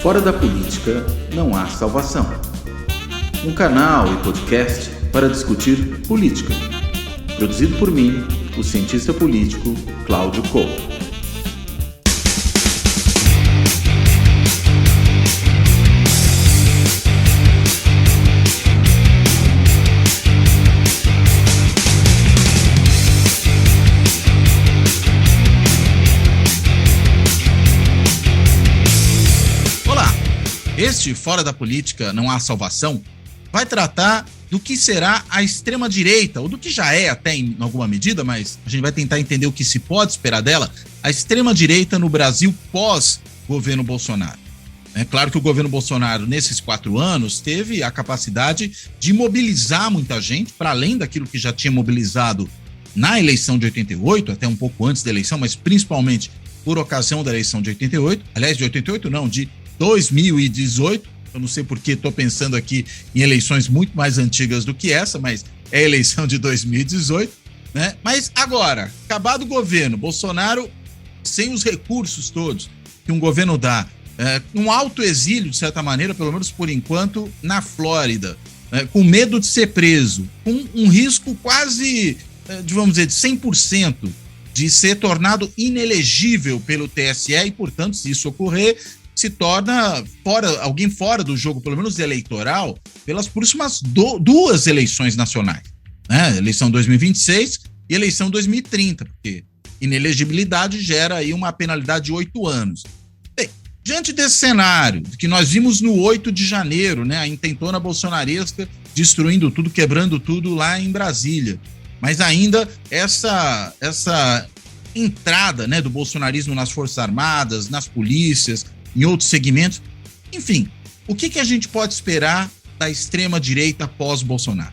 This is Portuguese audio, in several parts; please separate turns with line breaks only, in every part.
Fora da política não há salvação. Um canal e podcast para discutir política. Produzido por mim, o cientista político Cláudio Couto.
Este Fora da Política Não Há Salvação vai tratar do que será a extrema-direita, ou do que já é até em alguma medida, mas a gente vai tentar entender o que se pode esperar dela, a extrema-direita no Brasil pós-governo Bolsonaro. É claro que o governo Bolsonaro, nesses 4 anos, teve a capacidade de mobilizar muita gente, para além daquilo que já tinha mobilizado na eleição de 88, até um pouco antes da eleição, mas principalmente por ocasião da eleição de 88, aliás, de 88 não, de 2018, eu não sei porque estou pensando aqui em eleições muito mais antigas do que essa, mas é a eleição de 2018, né? Mas agora, acabado o governo, Bolsonaro, sem os recursos todos que um governo dá, um alto exílio, de certa maneira, pelo menos por enquanto, na Flórida, com medo de ser preso, com um risco quase, vamos dizer, de 100%, de ser tornado inelegível pelo TSE e, portanto, se isso ocorrer, se torna alguém fora do jogo, pelo menos eleitoral, pelas próximas 2 eleições nacionais, né? Eleição 2026 e eleição 2030, porque inelegibilidade gera aí uma penalidade de 8 anos. Bem, diante desse cenário que nós vimos no 8 de janeiro, né, a intentona bolsonaresca destruindo tudo, quebrando tudo lá em Brasília, mas ainda essa entrada, né, do bolsonarismo nas Forças Armadas, nas polícias, em outros segmentos. Enfim, o que a gente pode esperar da extrema-direita pós-Bolsonaro?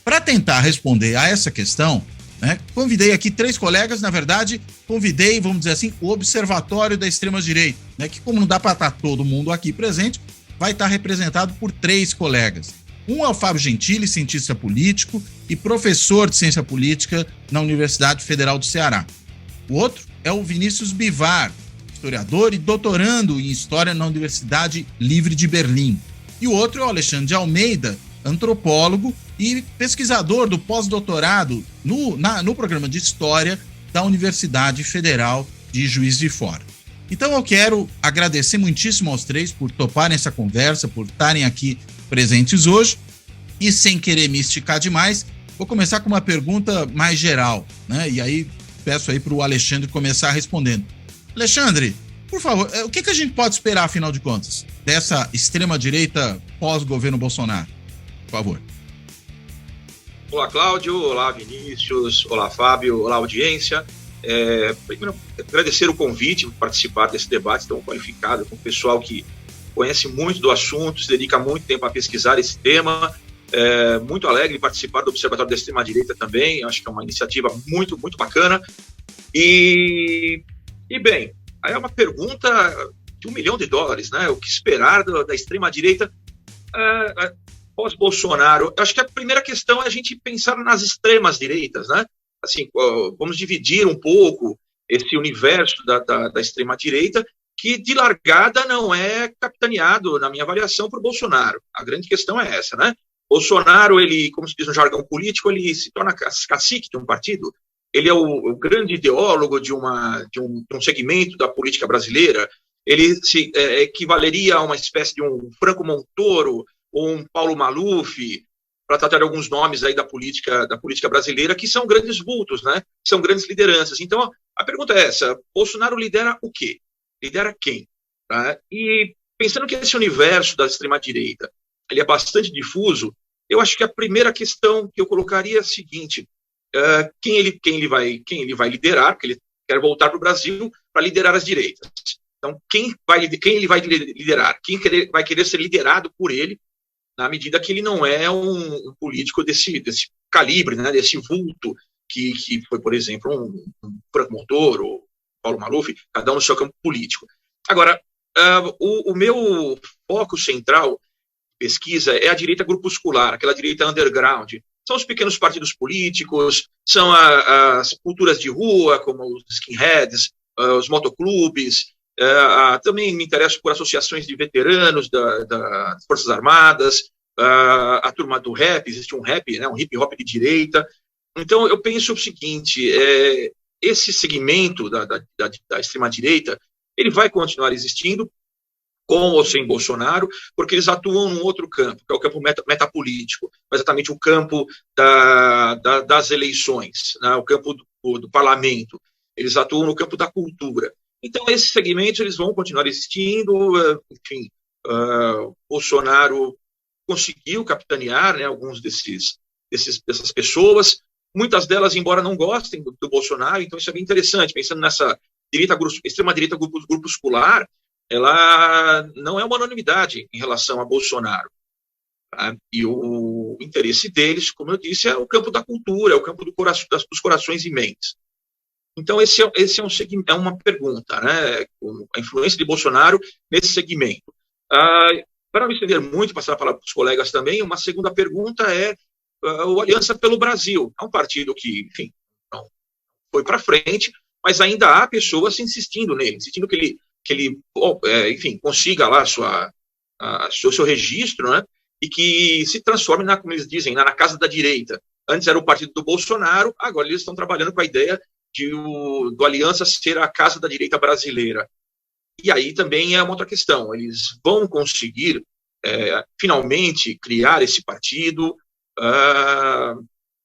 Para tentar responder a essa questão, né, convidei aqui 3 colegas, na verdade, convidei, vamos dizer assim, o Observatório da Extrema-Direita, né, que como não dá para estar todo mundo aqui presente, vai estar representado por 3 colegas. Um é o Fábio Gentili, cientista político e professor de ciência política na Universidade Federal do Ceará. O outro é o Vinícius Bivar, historiador e doutorando em História na Universidade Livre de Berlim. E o outro é o Alexandre de Almeida, antropólogo e pesquisador do pós-doutorado no programa de História da Universidade Federal de Juiz de Fora. Então eu quero agradecer muitíssimo aos 3 por toparem essa conversa, por estarem aqui presentes hoje. E sem querer me esticar demais, vou começar com uma pergunta mais geral, né? E aí peço aí para o Alexandre começar respondendo. Alexandre, por favor, o que a gente pode esperar, afinal de contas, dessa extrema-direita pós-governo Bolsonaro? Por favor.
Olá, Cláudio. Olá, Vinícius. Olá, Fábio. Olá, audiência. Primeiro, agradecer o convite por participar desse debate tão qualificado, com o pessoal que conhece muito do assunto, se dedica muito tempo a pesquisar esse tema. Muito alegre em participar do Observatório da Extrema-Direita também. Acho que é uma iniciativa muito, muito bacana. E bem, aí é uma pergunta de $1 milhão, né? O que esperar da extrema-direita pós-Bolsonaro? Acho que a primeira questão é a gente pensar nas extremas-direitas, né? Assim, vamos dividir um pouco esse universo da extrema-direita, que de largada não é capitaneado, na minha avaliação, por Bolsonaro. A grande questão é essa, né? Bolsonaro, ele, como se diz no jargão político, ele se torna cacique de um partido. Ele é o grande ideólogo de um segmento da política brasileira. Ele se equivaleria a uma espécie de um Franco Montoro ou um Paulo Maluf, para tratar de alguns nomes aí da política brasileira, que são grandes vultos, né? São grandes lideranças. Então, a pergunta é essa: Bolsonaro lidera o quê? Lidera quem? Tá? E pensando que esse universo da extrema-direita ele é bastante difuso, eu acho que a primeira questão que eu colocaria é a seguinte: quem ele vai liderar, porque ele quer voltar para o Brasil para liderar as direitas. Então, quem ele vai liderar? Quem vai querer ser liderado por ele, na medida que ele não é um político desse calibre, né, desse vulto, que foi, por exemplo, um Franco Montoro, Paulo Maluf, cada um no seu campo político. Agora, o meu foco central de pesquisa é a direita grupuscular, aquela direita underground. São os pequenos partidos políticos, são as culturas de rua, como os skinheads, os motoclubes, Também me interesso por associações de veteranos das Forças Armadas, a turma do rap, existe um rap, né, um hip-hop de direita. Então, eu penso o seguinte, esse segmento da extrema-direita, ele vai continuar existindo, com ou sem Bolsonaro, porque eles atuam num outro campo, que é o campo metapolítico, exatamente o campo das eleições, né, o campo do parlamento. Eles atuam no campo da cultura. Então, esses segmentos eles vão continuar existindo. Enfim, Bolsonaro conseguiu capitanear, né, alguns dessas pessoas, muitas delas, embora não gostem do Bolsonaro, então isso é bem interessante, pensando nessa extrema-direita grupuscular, ela não é uma unanimidade em relação a Bolsonaro. Tá? E o interesse deles, como eu disse, é o campo da cultura, é o campo dos corações e mentes. Então, esse é uma pergunta, né? A influência de Bolsonaro nesse segmento. Para não me estender muito, passar a palavra para os colegas também, uma segunda pergunta é o Aliança pelo Brasil. É um partido que, enfim, não foi para frente, mas ainda há pessoas insistindo nele, insistindo que ele enfim, consiga lá seu registro, né? E que se transforme, como eles dizem, na casa da direita. Antes era o partido do Bolsonaro, agora eles estão trabalhando com a ideia do Aliança ser a casa da direita brasileira. E aí também é uma outra questão. Eles vão conseguir, finalmente, criar esse partido.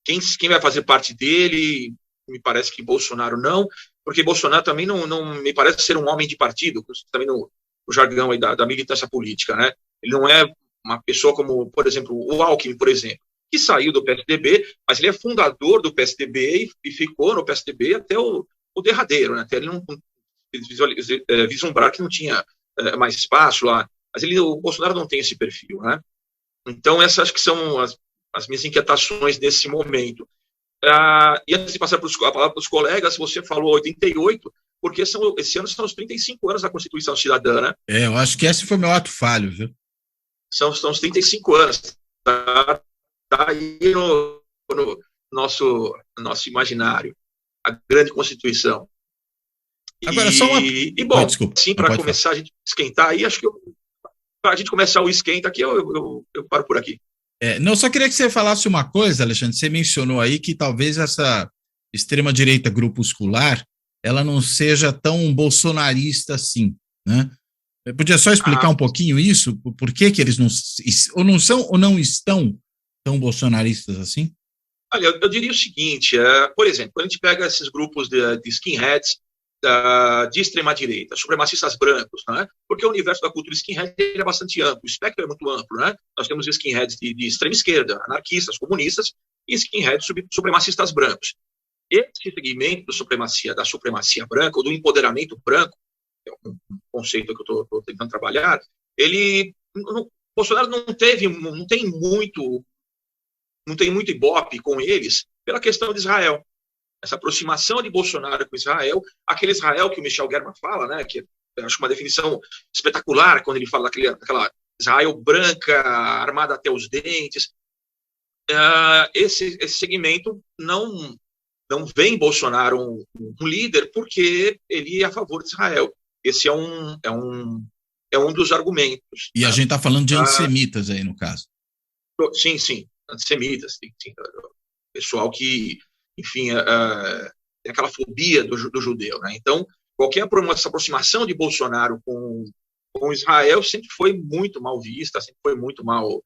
Quem vai fazer parte dele? Me parece que Bolsonaro não, porque Bolsonaro também não me parece ser um homem de partido, também no jargão aí da militância política, né? Ele não é uma pessoa como, por exemplo, o Alckmin, por exemplo, que saiu do PSDB, mas ele é fundador do PSDB e ficou no PSDB até o derradeiro, né? Até ele não vislumbrar que não tinha mais espaço lá. Mas o Bolsonaro não tem esse perfil, né? Então, essas acho que são as minhas inquietações nesse momento. E antes de passar a palavra para os colegas, você falou 88, porque esse ano são os 35 anos da Constituição Cidadã, né?
Eu acho que esse foi meu ato falho, viu?
São os 35 anos. Tá aí no nosso imaginário, a grande Constituição.
Agora, só uma...
bom, sim, para começar a gente esquentar aí, acho que para a gente começar o esquenta aqui, eu paro por aqui.
Não, só queria que você falasse uma coisa, Alexandre, você mencionou aí que talvez essa extrema-direita grupuscular, ela não seja tão bolsonarista assim, né? Podia só explicar um pouquinho isso? Por que eles não são ou não estão tão bolsonaristas assim?
Olha, eu diria o seguinte, por exemplo, quando a gente pega esses grupos de skinheads de extrema-direita, supremacistas brancos, né? Porque o universo da cultura skinhead é bastante amplo, o espectro é muito amplo, né? Nós temos skinheads de extrema-esquerda, anarquistas, comunistas, e skinheads supremacistas brancos. Esse segmento da supremacia branca, ou do empoderamento branco, é um conceito que eu estou tentando trabalhar, Bolsonaro não tem muito ibope com eles pela questão de Israel. Essa aproximação de Bolsonaro com Israel, aquele Israel que o Michel German fala, né, que eu acho uma definição espetacular, quando ele fala daquela Israel branca, armada até os dentes. Esse segmento não vê em Bolsonaro um líder porque ele é a favor de Israel. Esse é um dos argumentos.
E a gente está falando de antissemitas aí, no caso.
Sim, antissemitas. Sim. Pessoal que, enfim, tem aquela fobia do judeu, né? Então, qualquer aproximação de Bolsonaro com Israel sempre foi muito mal vista, sempre foi muito mal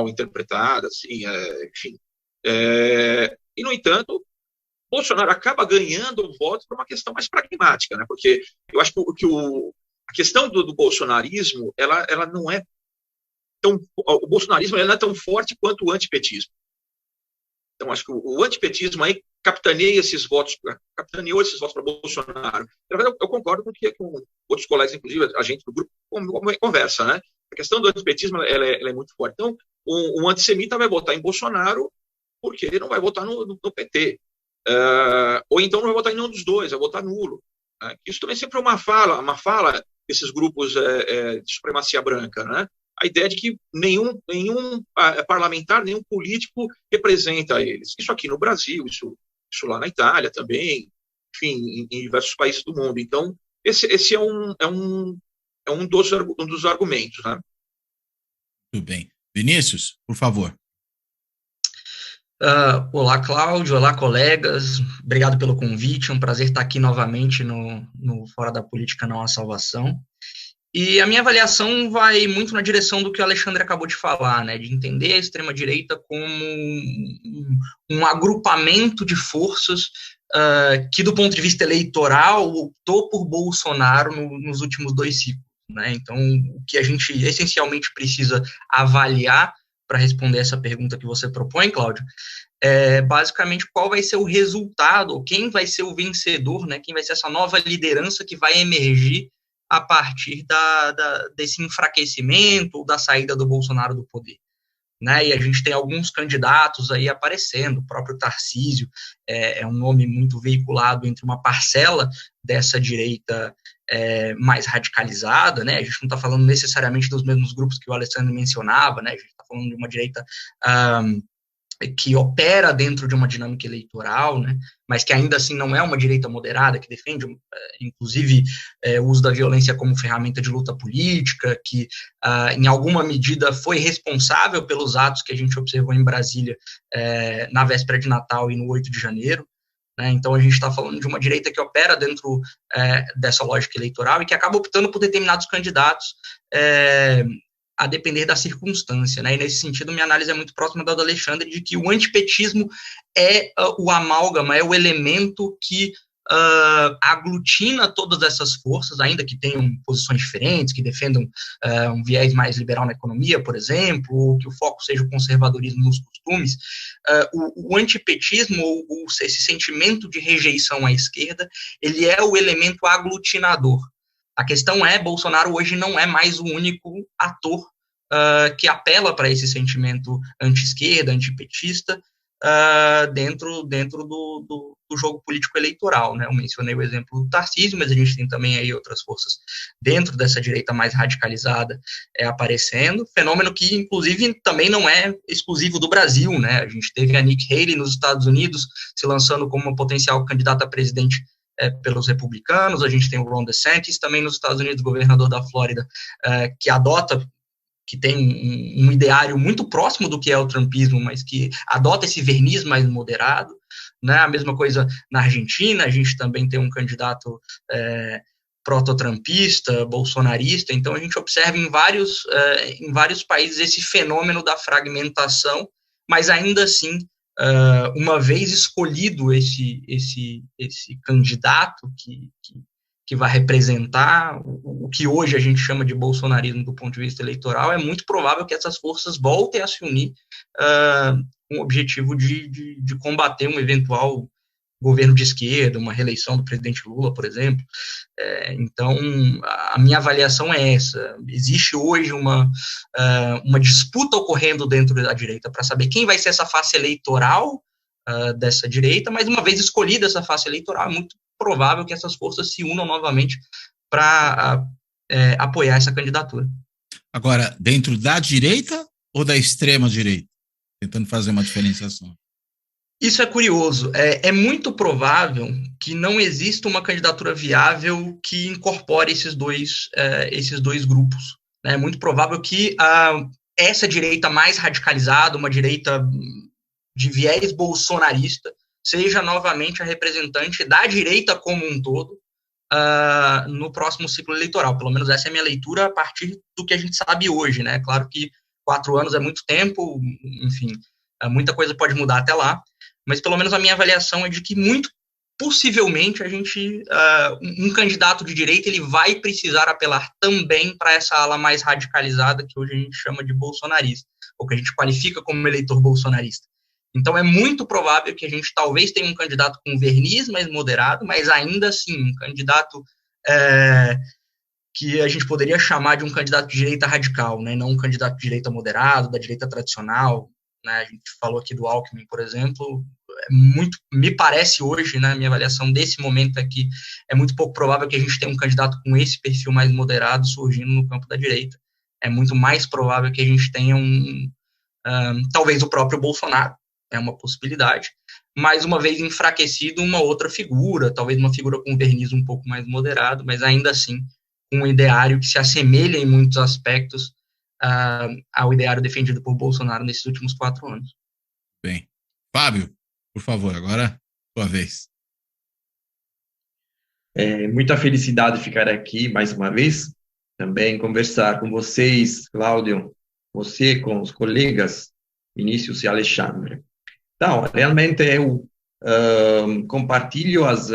interpretada, assim, enfim. E, no entanto, Bolsonaro acaba ganhando votos por uma questão mais pragmática, né? Porque eu acho que a questão do bolsonarismo, ela não é tão... O bolsonarismo não é tão forte quanto o antipetismo. Então, acho que o antipetismo aí capitaneou esses votos para Bolsonaro. Na verdade, eu concordo com o que com outros colegas, inclusive a gente do grupo, conversa, né? A questão do antipetismo ela é muito forte. Então, um antissemita vai votar em Bolsonaro porque ele não vai votar no PT. Ou então não vai votar em nenhum dos dois, vai votar nulo. Isso também sempre é uma fala desses grupos de supremacia branca, né? A ideia de que nenhum parlamentar, nenhum político representa eles. Isso aqui no Brasil, isso lá na Itália também, enfim, em diversos países do mundo. Então, esse é um dos argumentos, né?
Muito bem. Vinícius, por favor.
Olá, Cláudio. Olá, colegas. Obrigado pelo convite. É um prazer estar aqui novamente no Fora da Política Não Há Salvação. E a minha avaliação vai muito na direção do que o Alexandre acabou de falar, né, de entender a extrema-direita como um agrupamento de forças que, do ponto de vista eleitoral, optou por Bolsonaro nos últimos 2 ciclos. Né? Então, o que a gente essencialmente precisa avaliar para responder essa pergunta que você propõe, Cláudio, é basicamente qual vai ser o resultado, ou quem vai ser o vencedor, né, quem vai ser essa nova liderança que vai emergir a partir desse enfraquecimento ou da saída do Bolsonaro do poder. Né? E a gente tem alguns candidatos aí aparecendo, o próprio Tarcísio é um nome muito veiculado entre uma parcela dessa direita mais radicalizada, né? A gente não está falando necessariamente dos mesmos grupos que o Alessandro mencionava, né? A gente está falando de uma direita que opera dentro de uma dinâmica eleitoral, né, mas que ainda assim não é uma direita moderada, que defende, inclusive, o uso da violência como ferramenta de luta política, que, em alguma medida, foi responsável pelos atos que a gente observou em Brasília na véspera de Natal e no 8 de janeiro. Né, então, a gente está falando de uma direita que opera dentro dessa lógica eleitoral e que acaba optando por determinados candidatos a depender da circunstância, né? E nesse sentido, minha análise é muito próxima da do Alexandre, de que o antipetismo é o amálgama, é o elemento que aglutina todas essas forças, ainda que tenham posições diferentes, que defendam um viés mais liberal na economia, por exemplo, ou que o foco seja o conservadorismo nos costumes. O antipetismo, ou esse sentimento de rejeição à esquerda, ele é o elemento aglutinador. A questão é, Bolsonaro hoje não é mais o único ator que apela para esse sentimento anti-esquerda, antipetista, dentro do jogo político eleitoral. Né? Eu mencionei o exemplo do Tarcísio, mas a gente tem também aí outras forças dentro dessa direita mais radicalizada aparecendo, fenômeno que, inclusive, também não é exclusivo do Brasil. Né? A gente teve a Nikki Haley nos Estados Unidos se lançando como uma potencial candidata a presidente pelos republicanos. A gente tem o Ron DeSantis também nos Estados Unidos, governador da Flórida, que tem um ideário muito próximo do que é o trumpismo, mas que adota esse verniz mais moderado. Né? A mesma coisa na Argentina, a gente também tem um candidato proto-trumpista, bolsonarista. Então a gente observa em vários países esse fenômeno da fragmentação, mas ainda assim, uma vez escolhido esse candidato que vai representar o que hoje a gente chama de bolsonarismo do ponto de vista eleitoral, é muito provável que essas forças voltem a se unir com o objetivo de combater um eventual governo de esquerda, uma reeleição do presidente Lula, por exemplo. Então, a minha avaliação é essa. Existe hoje uma disputa ocorrendo dentro da direita para saber quem vai ser essa face eleitoral dessa direita, mas uma vez escolhida essa face eleitoral, é muito provável que essas forças se unam novamente para apoiar essa candidatura.
Agora, dentro da direita ou da extrema direita? Tentando fazer uma diferenciação.
Isso é curioso. É muito provável que não exista uma candidatura viável que incorpore esses dois grupos. É muito provável que essa direita mais radicalizada, uma direita de viés bolsonarista, seja novamente a representante da direita como um todo no próximo ciclo eleitoral. Pelo menos essa é a minha leitura a partir do que a gente sabe hoje. Né? Claro que 4 anos é muito tempo, enfim, muita coisa pode mudar até lá, mas pelo menos a minha avaliação é de que muito possivelmente um candidato de direita ele vai precisar apelar também para essa ala mais radicalizada que hoje a gente chama de bolsonarista, ou que a gente qualifica como eleitor bolsonarista. Então é muito provável que a gente talvez tenha um candidato com verniz mais moderado, mas ainda assim um candidato que a gente poderia chamar de um candidato de direita radical, né? Não um candidato de direita moderado, da direita tradicional. Né? A gente falou aqui do Alckmin, por exemplo. Me parece hoje, né, minha avaliação desse momento é que é muito pouco provável que a gente tenha um candidato com esse perfil mais moderado surgindo no campo da direita. É muito mais provável que a gente tenha talvez o próprio Bolsonaro, é uma possibilidade, mais uma vez enfraquecido uma outra figura, talvez uma figura com verniz um pouco mais moderado, mas ainda assim um ideário que se assemelha em muitos aspectos ao ideário defendido por Bolsonaro nesses últimos 4 anos.
Bem. Fábio, por favor, agora sua vez.
Muita felicidade ficar aqui mais uma vez, também conversar com vocês, Cláudio, você com os colegas Vinícius e Alexandre. Então, realmente eu compartilho as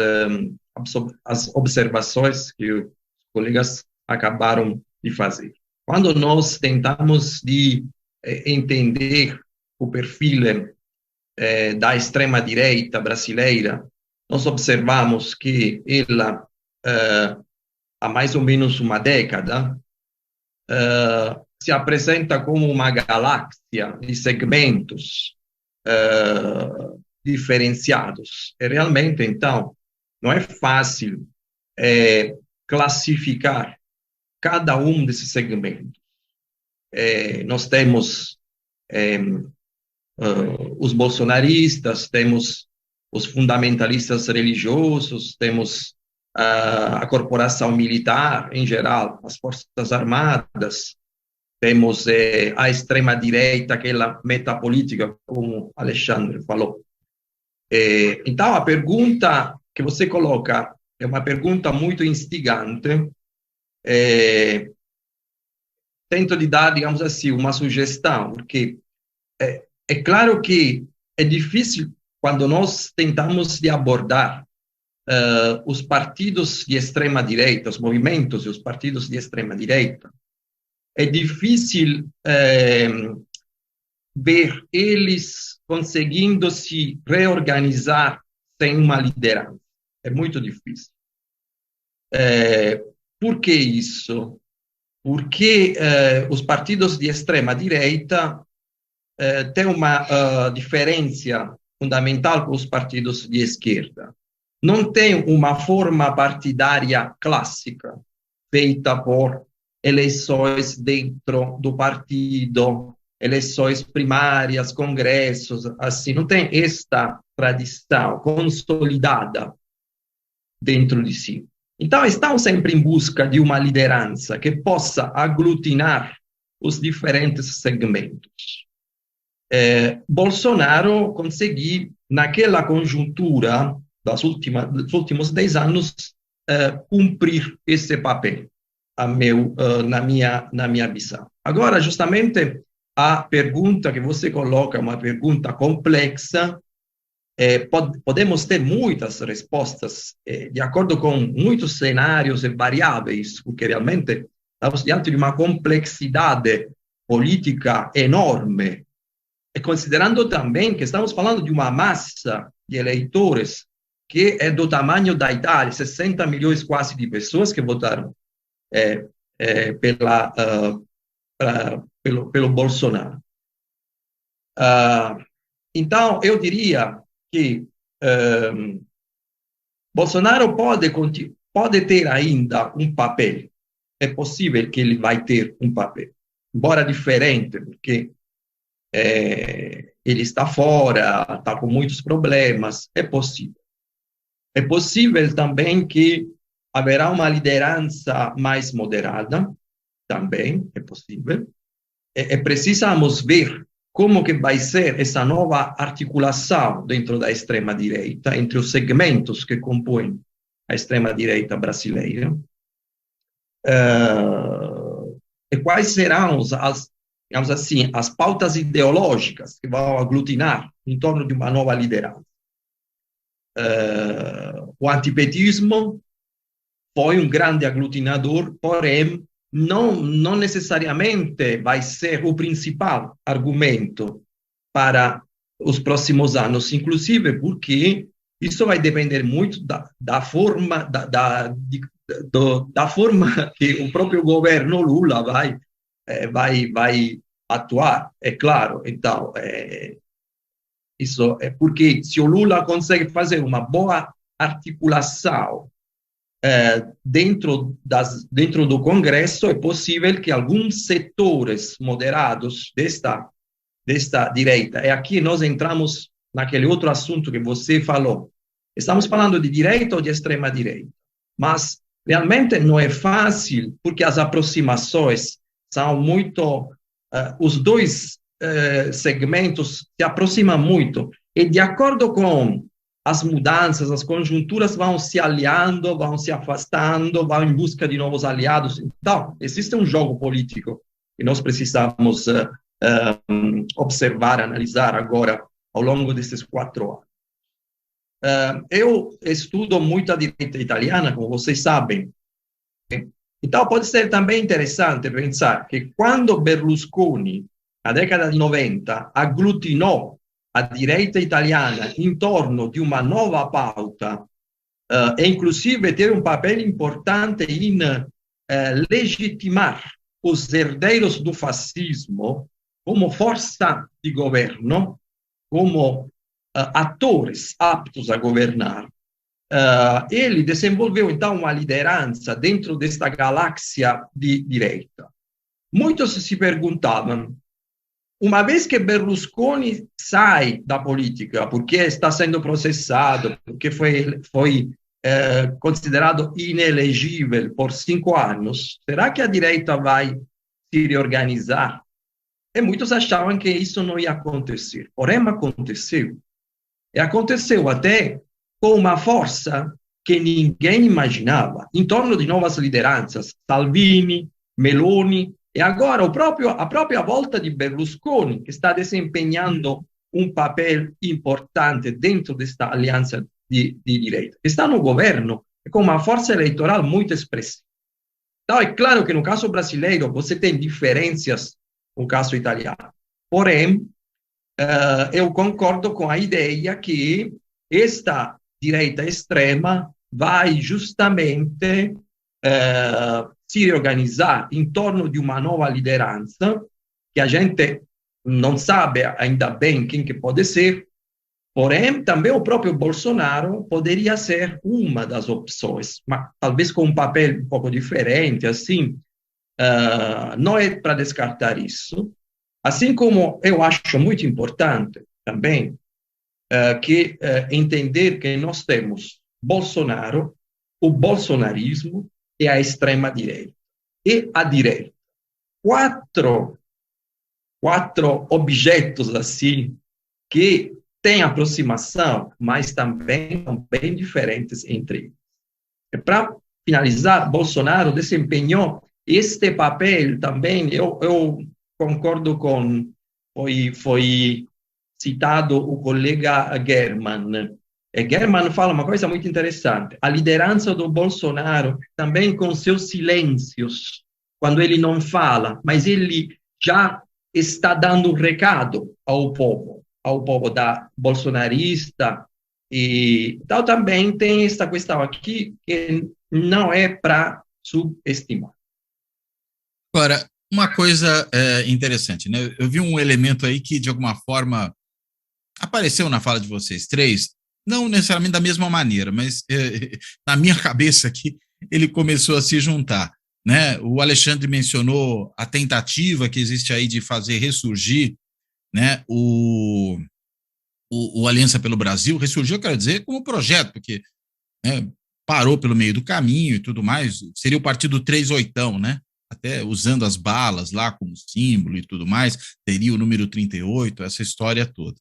observações que os colegas acabaram de fazer. Quando nós tentamos de entender o perfil da extrema-direita brasileira, nós observamos que ela, há mais ou menos uma década, se apresenta como uma galáxia de segmentos diferenciados. E realmente, então, não é fácil classificar cada um desses segmentos. Nós temos os bolsonaristas, temos os fundamentalistas religiosos, temos a corporação militar em geral, as forças armadas, temos a extrema-direita, aquela metapolítica, como Alexandre falou. Então, a pergunta que você coloca é uma pergunta muito instigante. Tento de dar, digamos assim, uma sugestão, porque é claro que é difícil quando nós tentamos de abordar os partidos de extrema-direita, os movimentos e os partidos de extrema-direita, é difícil ver eles conseguindo se reorganizar sem uma liderança. É muito difícil. Por que isso? Porque os partidos de extrema-direita têm uma diferença fundamental com os partidos de esquerda. Não tem uma forma partidária clássica, feita por eleições dentro do partido, eleições primárias, congressos, assim, não tem esta tradição consolidada dentro de si. Então, estão sempre em busca de uma liderança que possa aglutinar os diferentes segmentos. Bolsonaro conseguiu, naquela conjuntura dos últimos 10 anos, cumprir esse papel, na minha visão. Agora, justamente, a pergunta que você coloca é uma pergunta complexa. Podemos ter muitas respostas, de acordo com muitos cenários e variáveis, porque realmente estamos diante de uma complexidade política enorme, e considerando também que estamos falando de uma massa de eleitores que é do tamanho da Itália, 60 milhões quase de pessoas que votaram pelo Bolsonaro. Então, eu diria que Bolsonaro pode ter ainda um papel. É possível que ele vai ter um papel, embora diferente, porque ele está fora, está com muitos problemas. É possível. É possível também que haverá uma liderança mais moderada, também é possível. Precisamos ver como que vai ser essa nova articulação dentro da extrema-direita, entre os segmentos que compõem a extrema-direita brasileira. E quais serão digamos assim, as pautas ideológicas que vão aglutinar em torno de uma nova liderança. O antipetismo foi um grande aglutinador, porém, não necessariamente vai ser o principal argumento para os próximos anos, inclusive porque isso vai depender muito da forma que o próprio governo Lula vai atuar, é claro. Então, isso é porque se o Lula consegue fazer uma boa articulação dentro do Congresso, é possível que alguns setores moderados desta direita, e aqui nós entramos naquele outro assunto que você falou. Estamos falando de direita ou de extrema-direita, mas realmente não é fácil, porque as aproximações são muito... os dois segmentos se aproximam muito, e de acordo com as mudanças, as conjunturas vão se aliando, vão se afastando, vão em busca de novos aliados. Então, existe um jogo político que nós precisamos observar, analisar agora, ao longo desses 4 anos. Eu estudo muito a direita italiana, como vocês sabem. Então, pode ser também interessante pensar que quando Berlusconi, na década de 90, agglutinou a direita italiana em torno de uma nova pauta, e inclusive teve um papel importante em legitimar os herdeiros do fascismo como força de governo, como atores aptos a governar, ele desenvolveu, então, uma liderança dentro desta galáxia de direita. Muitos se perguntavam, uma vez que Berlusconi sai da política, porque está sendo processado, porque foi considerado inelegível por 5 anos, será que a direita vai se reorganizar? E muitos achavam que isso não ia acontecer. Porém, aconteceu. E aconteceu até com uma força que ninguém imaginava, em torno de novas lideranças, Salvini, Meloni, e agora a própria volta de Berlusconi, que está desempenhando um papel importante dentro desta aliança de direita. Está no governo com uma força eleitoral muito expressiva. Então, é claro que no caso brasileiro você tem diferenças no caso italiano. Porém, eu concordo com a ideia que esta direita extrema vai justamente se reorganizar em torno de uma nova liderança, que a gente não sabe ainda bem quem que pode ser, porém, também o próprio Bolsonaro poderia ser uma das opções, mas talvez com um papel um pouco diferente, assim, não é para descartar isso. Assim como eu acho muito importante também que entender que nós temos Bolsonaro, o bolsonarismo e a extrema-direita. E a direita. Quatro objetos assim que têm aproximação, mas também são bem diferentes entre eles. E para finalizar, Bolsonaro desempenhou este papel também, eu concordo com, foi citado o colega German. German fala uma coisa muito interessante. A liderança do Bolsonaro, também com seus silêncios, quando ele não fala, mas ele já está dando um recado ao povo da bolsonarista. E então também tem esta questão aqui que não é para subestimar.
Agora, uma coisa interessante, né? Eu vi um elemento aí que, de alguma forma, apareceu na fala de vocês três, não necessariamente da mesma maneira, mas na minha cabeça aqui, ele começou a se juntar, né? O Alexandre mencionou a tentativa que existe aí de fazer ressurgir, né, o Aliança pelo Brasil. Ressurgiu, eu quero dizer, como projeto, porque parou pelo meio do caminho e tudo mais. Seria o partido 38ão, né? Até usando as balas lá como símbolo e tudo mais, teria o número 38, essa história toda.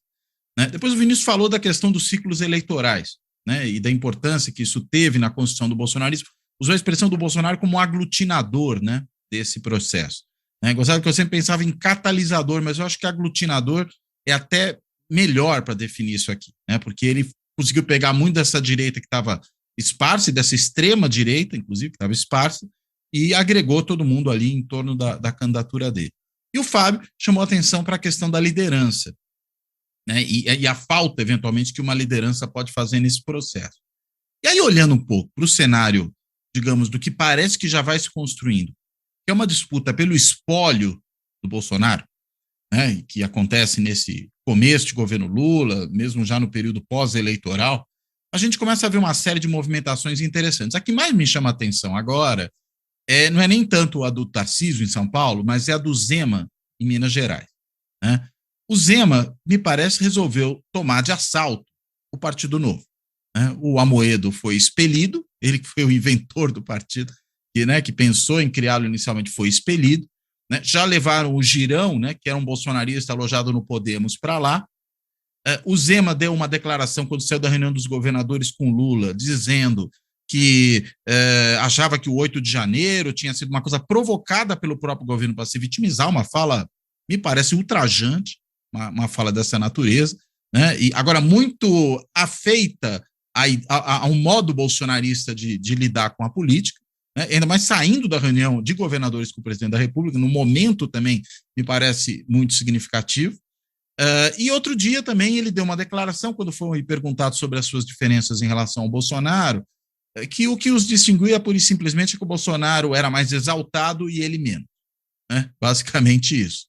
Né? Depois o Vinícius falou da questão dos ciclos eleitorais, né, e da importância que isso teve na construção do bolsonarismo. Usou a expressão do Bolsonaro como aglutinador, né, desse processo. Gostava que eu sempre pensava em catalisador, mas eu acho que aglutinador é até melhor para definir isso aqui, né, porque ele conseguiu pegar muito dessa direita que estava esparsa, dessa extrema direita, inclusive, que estava esparsa, e agregou todo mundo ali em torno da candidatura dele. E o Fábio chamou a atenção para a questão da liderança, né, e a falta, eventualmente, que uma liderança pode fazer nesse processo. E aí, olhando um pouco para o cenário, digamos, do que parece que já vai se construindo, que é uma disputa pelo espólio do Bolsonaro, né, que acontece nesse começo de governo Lula, mesmo já no período pós-eleitoral, a gente começa a ver uma série de movimentações interessantes. A que mais me chama a atenção agora não é nem tanto a do Tarcísio em São Paulo, mas é a do Zema em Minas Gerais, né? O Zema, me parece, resolveu tomar de assalto o Partido Novo. Né? O Amoedo foi expelido, ele que foi o inventor do partido, que pensou em criá-lo inicialmente, foi expelido. Né? Já levaram o Girão, né, que era um bolsonarista alojado no Podemos, para lá. O Zema deu uma declaração quando saiu da reunião dos governadores com Lula, dizendo que achava que o 8 de janeiro tinha sido uma coisa provocada pelo próprio governo para se vitimizar, uma fala, me parece, ultrajante, uma fala dessa natureza, né? E agora muito afeita a um modo bolsonarista de lidar com a política, né? Ainda mais saindo da reunião de governadores com o presidente da República, no momento também me parece muito significativo. E outro dia também ele deu uma declaração, quando foi perguntado sobre as suas diferenças em relação ao Bolsonaro, que o que os distinguia, pura e simplesmente, é que o Bolsonaro era mais exaltado e ele menos. Né? Basicamente isso.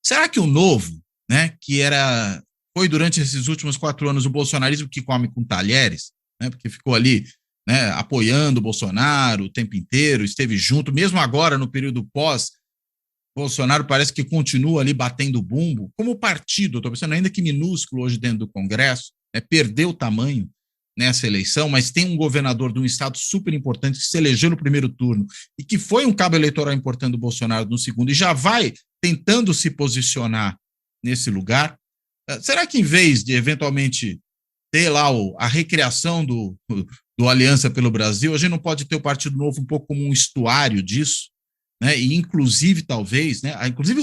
Será que o Novo, né, foi durante esses últimos 4 anos o bolsonarismo que come com talheres, né, porque ficou ali, né, apoiando o Bolsonaro o tempo inteiro, esteve junto, mesmo agora no período pós-Bolsonaro parece que continua ali batendo bumbo, como partido, estou pensando ainda que minúsculo hoje dentro do Congresso, né, perdeu tamanho nessa eleição, mas tem um governador de um estado super importante que se elegeu no primeiro turno e que foi um cabo eleitoral importante do Bolsonaro no segundo e já vai tentando se posicionar nesse lugar. Será que em vez de eventualmente ter lá a recriação do Aliança pelo Brasil, a gente não pode ter o Partido Novo um pouco como um estuário disso? Né? E inclusive, talvez, né? Inclusive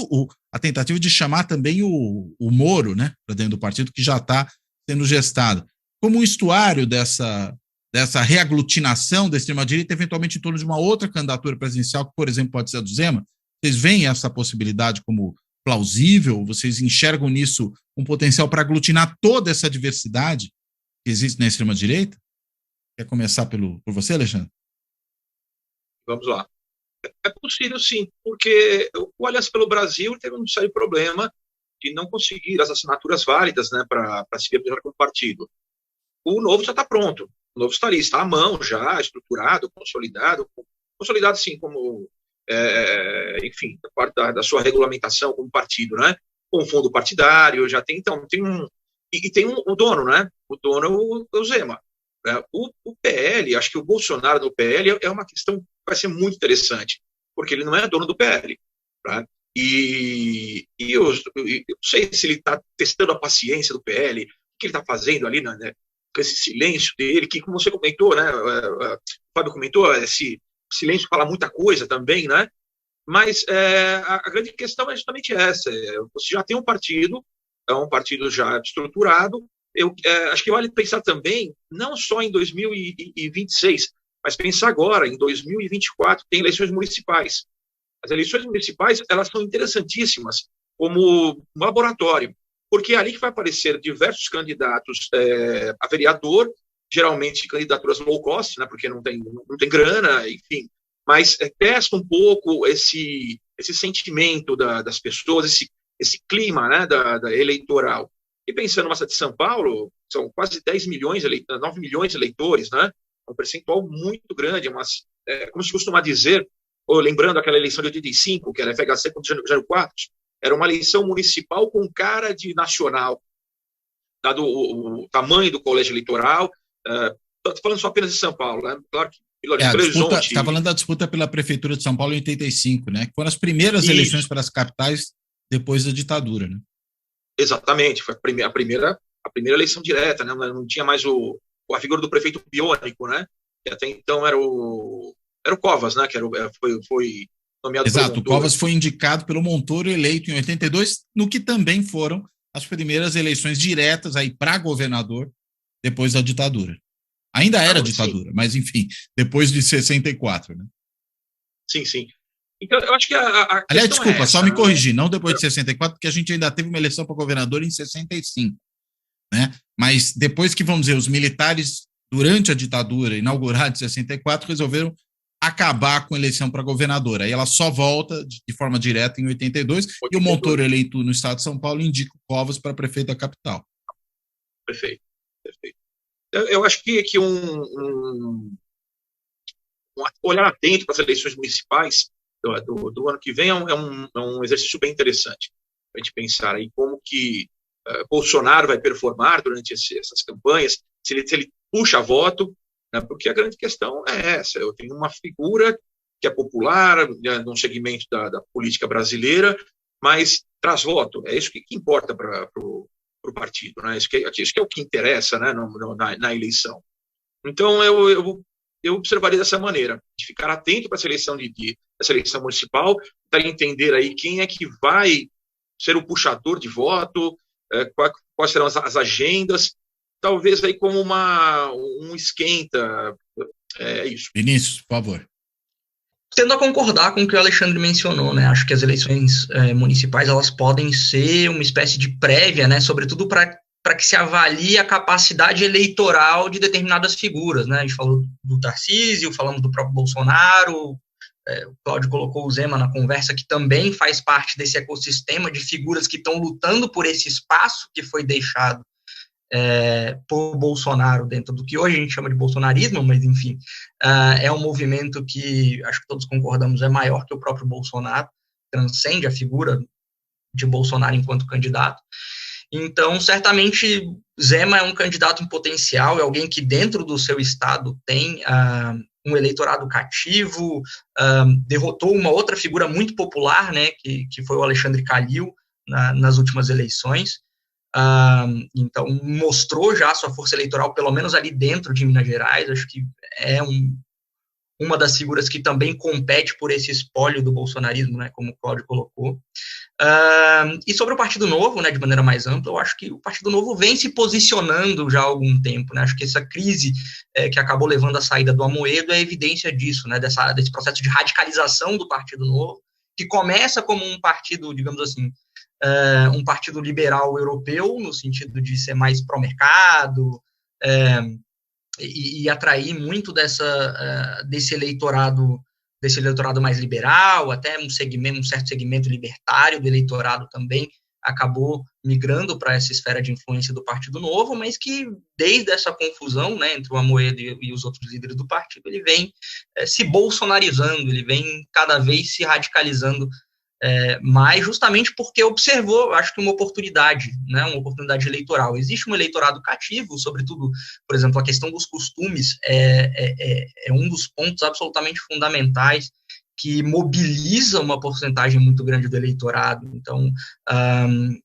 a tentativa de chamar também o Moro, né, para dentro do partido, que já está sendo gestado, como um estuário dessa reaglutinação da extrema-direita, eventualmente em torno de uma outra candidatura presidencial, que, por exemplo, pode ser a do Zema. Vocês veem essa possibilidade como plausível? Vocês enxergam nisso um potencial para aglutinar toda essa diversidade que existe na extrema-direita? Quer começar por você, Alexandre?
Vamos lá. É possível, sim, porque o Aliança pelo Brasil teve um sério problema de não conseguir as assinaturas válidas, né, para se viabilizar como partido. O Novo já está pronto. O Novo está ali, está à mão já, estruturado, consolidado, sim, como, enfim, parte da sua regulamentação como partido, né? Com fundo partidário, já tem, então, tem o dono, né? O dono é o Zema. Né? O PL, acho que o Bolsonaro do PL é uma questão que vai ser muito interessante, porque ele não é dono do PL. Né? E eu não sei se ele está testando a paciência do PL, o que ele está fazendo ali, né? Com esse silêncio dele, que, como você comentou, né? O Fábio comentou, esse silêncio fala muita coisa também, né? Mas a grande questão é justamente essa. Você já tem um partido, é um partido já estruturado. Acho que vale pensar também, não só em 2026, mas pensar agora, em 2024, tem eleições municipais. As eleições municipais, elas são interessantíssimas como um laboratório, porque é ali que vai aparecer diversos candidatos a vereador, geralmente candidaturas low cost, né, porque não tem grana, enfim, mas testa um pouco esse sentimento das pessoas, esse clima, né, da eleitoral. E pensando numa cidade de São Paulo, são quase 9 milhões de eleitores, né, um percentual muito grande, como se costuma dizer, lembrando aquela eleição de 85, que era FHC contra Jânio Quadros, era uma eleição municipal com cara de nacional, dado o tamanho do colégio eleitoral. Estou falando só apenas de São Paulo, né? Claro que Belo Horizonte.
Está falando da disputa pela Prefeitura de São Paulo em 85, né? Que foram as primeiras eleições para as capitais depois da ditadura, né?
Exatamente, foi a primeira eleição direta, né? Não tinha mais a figura do prefeito biônico, né? Que até então era o Covas, né? Que foi nomeado.
Exato, o Covas foi indicado pelo Montoro, eleito em 82, no que também foram as primeiras eleições diretas aí para governador depois da ditadura. Ainda era ditadura, sim. Mas enfim, depois de 64, né?
Sim, sim. Então, eu acho que
aliás, desculpa, só me corrigir, não depois de 64, porque a gente ainda teve uma eleição para governador em 65, né? Mas depois que, vamos dizer, os militares, durante a ditadura inaugurada de 64, resolveram acabar com a eleição para governador. Aí ela só volta de forma direta em 82, e o Montoro, eleito no estado de São Paulo, indica o Covas para prefeito da capital.
Perfeito. Eu acho que um olhar atento para as eleições municipais, do ano que vem é um exercício bem interessante para a gente pensar aí como que Bolsonaro vai performar durante essas campanhas, se ele puxa voto, né, porque a grande questão é essa. Eu tenho uma figura que é popular, né, num segmento da política brasileira, mas traz voto. É isso que importa para o partido, né? Isso que é o que interessa, né, na eleição. Então, eu observaria dessa maneira, de ficar atento para essa eleição municipal, para entender aí quem é que vai ser o puxador de voto, quais serão as agendas, talvez aí como um esquenta, isso.
Vinícius, por favor.
Tendo a concordar com o que o Alexandre mencionou, né? Acho que as eleições municipais, elas podem ser uma espécie de prévia, né? Sobretudo para que se avalie a capacidade eleitoral de determinadas figuras, né? A gente falou do Tarcísio, falamos do próprio Bolsonaro, o Cláudio colocou o Zema na conversa, que também faz parte desse ecossistema de figuras que estão lutando por esse espaço que foi deixado por Bolsonaro dentro do que hoje a gente chama de bolsonarismo, mas enfim, é um movimento que, acho que todos concordamos, é maior que o próprio Bolsonaro, transcende a figura de Bolsonaro enquanto candidato. Então, certamente, Zema é um candidato em potencial, é alguém que dentro do seu estado tem um eleitorado cativo, derrotou uma outra figura muito popular, né, que foi o Alexandre Calil nas últimas eleições. Então, mostrou já a sua força eleitoral, pelo menos ali dentro de Minas Gerais. Acho que é uma das figuras que também compete por esse espólio do bolsonarismo, né, como o Cláudio colocou. E sobre o Partido Novo, né, de maneira mais ampla, eu acho que o Partido Novo vem se posicionando já há algum tempo, né. Acho que essa crise que acabou levando à saída do Amoedo é evidência disso, né, desse processo de radicalização do Partido Novo, que começa como um partido, digamos assim, um partido liberal europeu, no sentido de ser mais pró-mercado, e atrair muito desse eleitorado mais liberal, até um certo segmento libertário do eleitorado também acabou migrando para essa esfera de influência do Partido Novo, mas que desde essa confusão, né, entre o Amoedo e os outros líderes do partido, ele vem se bolsonarizando, ele vem cada vez se radicalizando mas justamente porque observou, acho que uma oportunidade, né, uma oportunidade eleitoral. Existe um eleitorado cativo, sobretudo, por exemplo, a questão dos costumes é um dos pontos absolutamente fundamentais que mobiliza uma porcentagem muito grande do eleitorado. Então,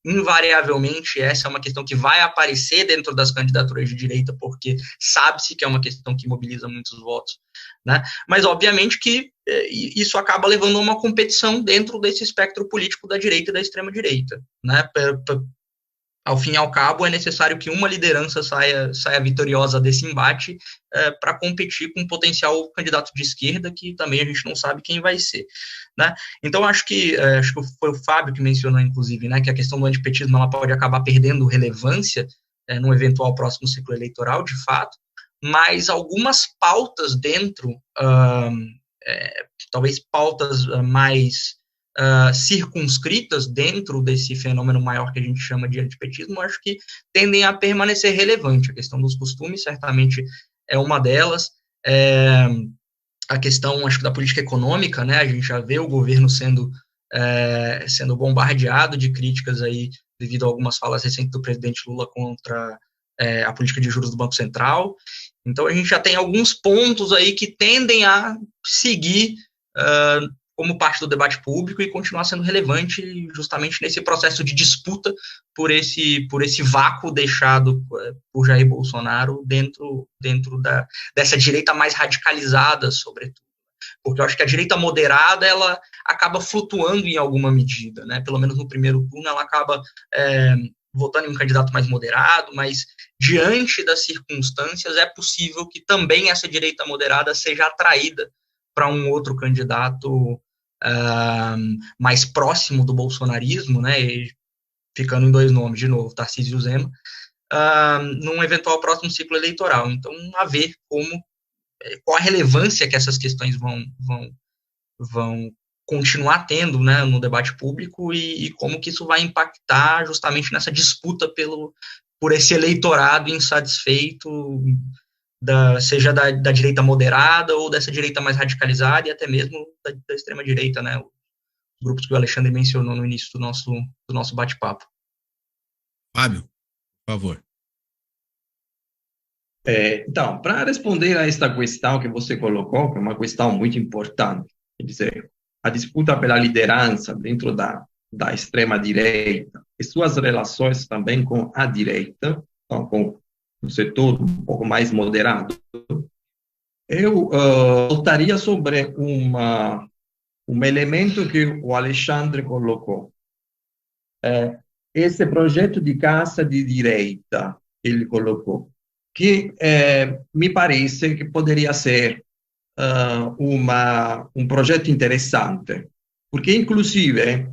invariavelmente, essa é uma questão que vai aparecer dentro das candidaturas de direita, porque sabe-se que é uma questão que mobiliza muitos votos, né? Mas, obviamente, que isso acaba levando a uma competição dentro desse espectro político da direita e da extrema-direita, né? Ao fim e ao cabo, é necessário que uma liderança saia vitoriosa desse embate para competir com um potencial candidato de esquerda, que também a gente não sabe quem vai ser, né? Então, acho que foi o Fábio que mencionou, inclusive, né, que a questão do antipetismo ela pode acabar perdendo relevância num eventual próximo ciclo eleitoral, de fato, mas algumas pautas dentro, talvez pautas mais circunscritas dentro desse fenômeno maior que a gente chama de antipetismo, acho que tendem a permanecer relevante. A questão dos costumes certamente é uma delas. A questão, acho que, da política econômica, né? A gente já vê o governo sendo bombardeado de críticas aí devido a algumas falas recentes do presidente Lula contra a política de juros do Banco Central. Então, a gente já tem alguns pontos aí que tendem a seguir como parte do debate público e continuar sendo relevante justamente nesse processo de disputa por esse vácuo deixado por Jair Bolsonaro dentro dessa direita mais radicalizada, sobretudo. Porque eu acho que a direita moderada, ela acaba flutuando em alguma medida, né? Pelo menos no primeiro turno, ela acaba votando em um candidato mais moderado, mas diante das circunstâncias é possível que também essa direita moderada seja atraída para um outro candidato mais próximo do bolsonarismo, né, e ficando em dois nomes, de novo, Tarcísio e Zema, num eventual próximo ciclo eleitoral. Então, a ver qual a relevância que essas questões vão continuar tendo, né, no debate público e como que isso vai impactar justamente nessa disputa por esse eleitorado insatisfeito seja da direita moderada ou dessa direita mais radicalizada e até mesmo da extrema-direita, né? Os grupos que o Alexandre mencionou no início do nosso bate-papo.
Fábio, por favor.
Então, para responder a esta questão que você colocou, que é uma questão muito importante, quer dizer, a disputa pela liderança dentro da extrema-direita e suas relações também com a direita, então, com um setor um pouco mais moderado, eu voltaria sobre um elemento que o Alexandre colocou. Esse projeto de casa de direita, ele colocou, que me parece que poderia ser um projeto interessante, porque, inclusive,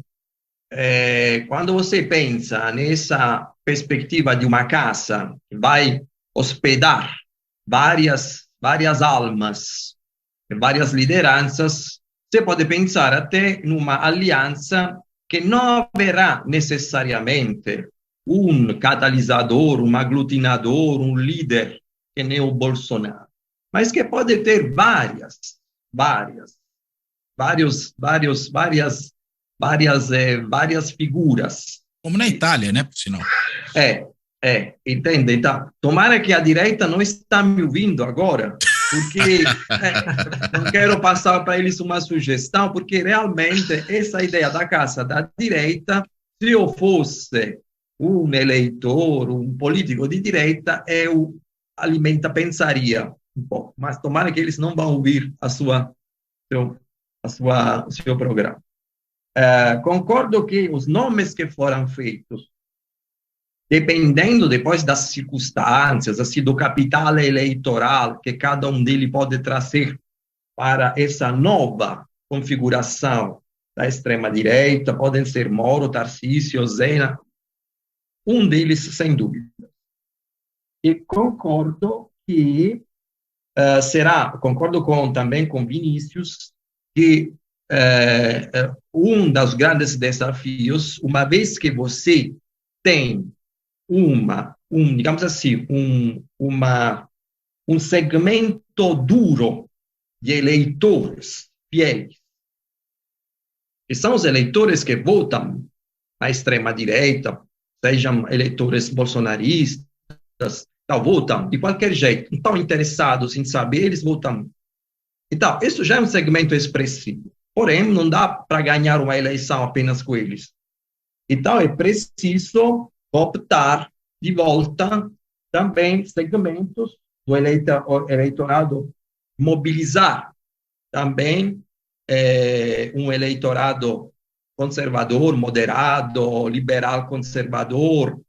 quando você pensa nessa perspectiva de uma casa que vai hospedar várias almas, várias lideranças, você pode pensar até numa aliança que não haverá necessariamente um catalisador, um aglutinador, um líder, que nem o Bolsonaro, mas que pode ter várias figuras.
Como na Itália, né, por sinal.
Entende? Então, tomara que a direita não está me ouvindo agora, porque não quero passar para eles uma sugestão, porque realmente essa ideia da casa da direita, se eu fosse um eleitor, um político de direita, eu pensaria um pouco, mas tomara que eles não vão ouvir o seu programa. Concordo que os nomes que foram feitos, dependendo depois das circunstâncias, assim, do capital eleitoral que cada um deles pode trazer para essa nova configuração da extrema-direita, podem ser Moro, Tarcísio, Zena, um deles, sem dúvida. E concordo que concordo também com Vinícius, que um dos grandes desafios, uma vez que você tem digamos assim, um segmento duro de eleitores fiéis, que são os eleitores que votam na extrema-direita, sejam eleitores bolsonaristas, votam de qualquer jeito, não estão interessados em saber, eles votam. Então, isso já é um segmento expressivo. Porém, não dá para ganhar uma eleição apenas com eles. Então, é preciso optar de volta também segmentos do eleitorado, mobilizar também um eleitorado conservador, moderado, liberal conservador,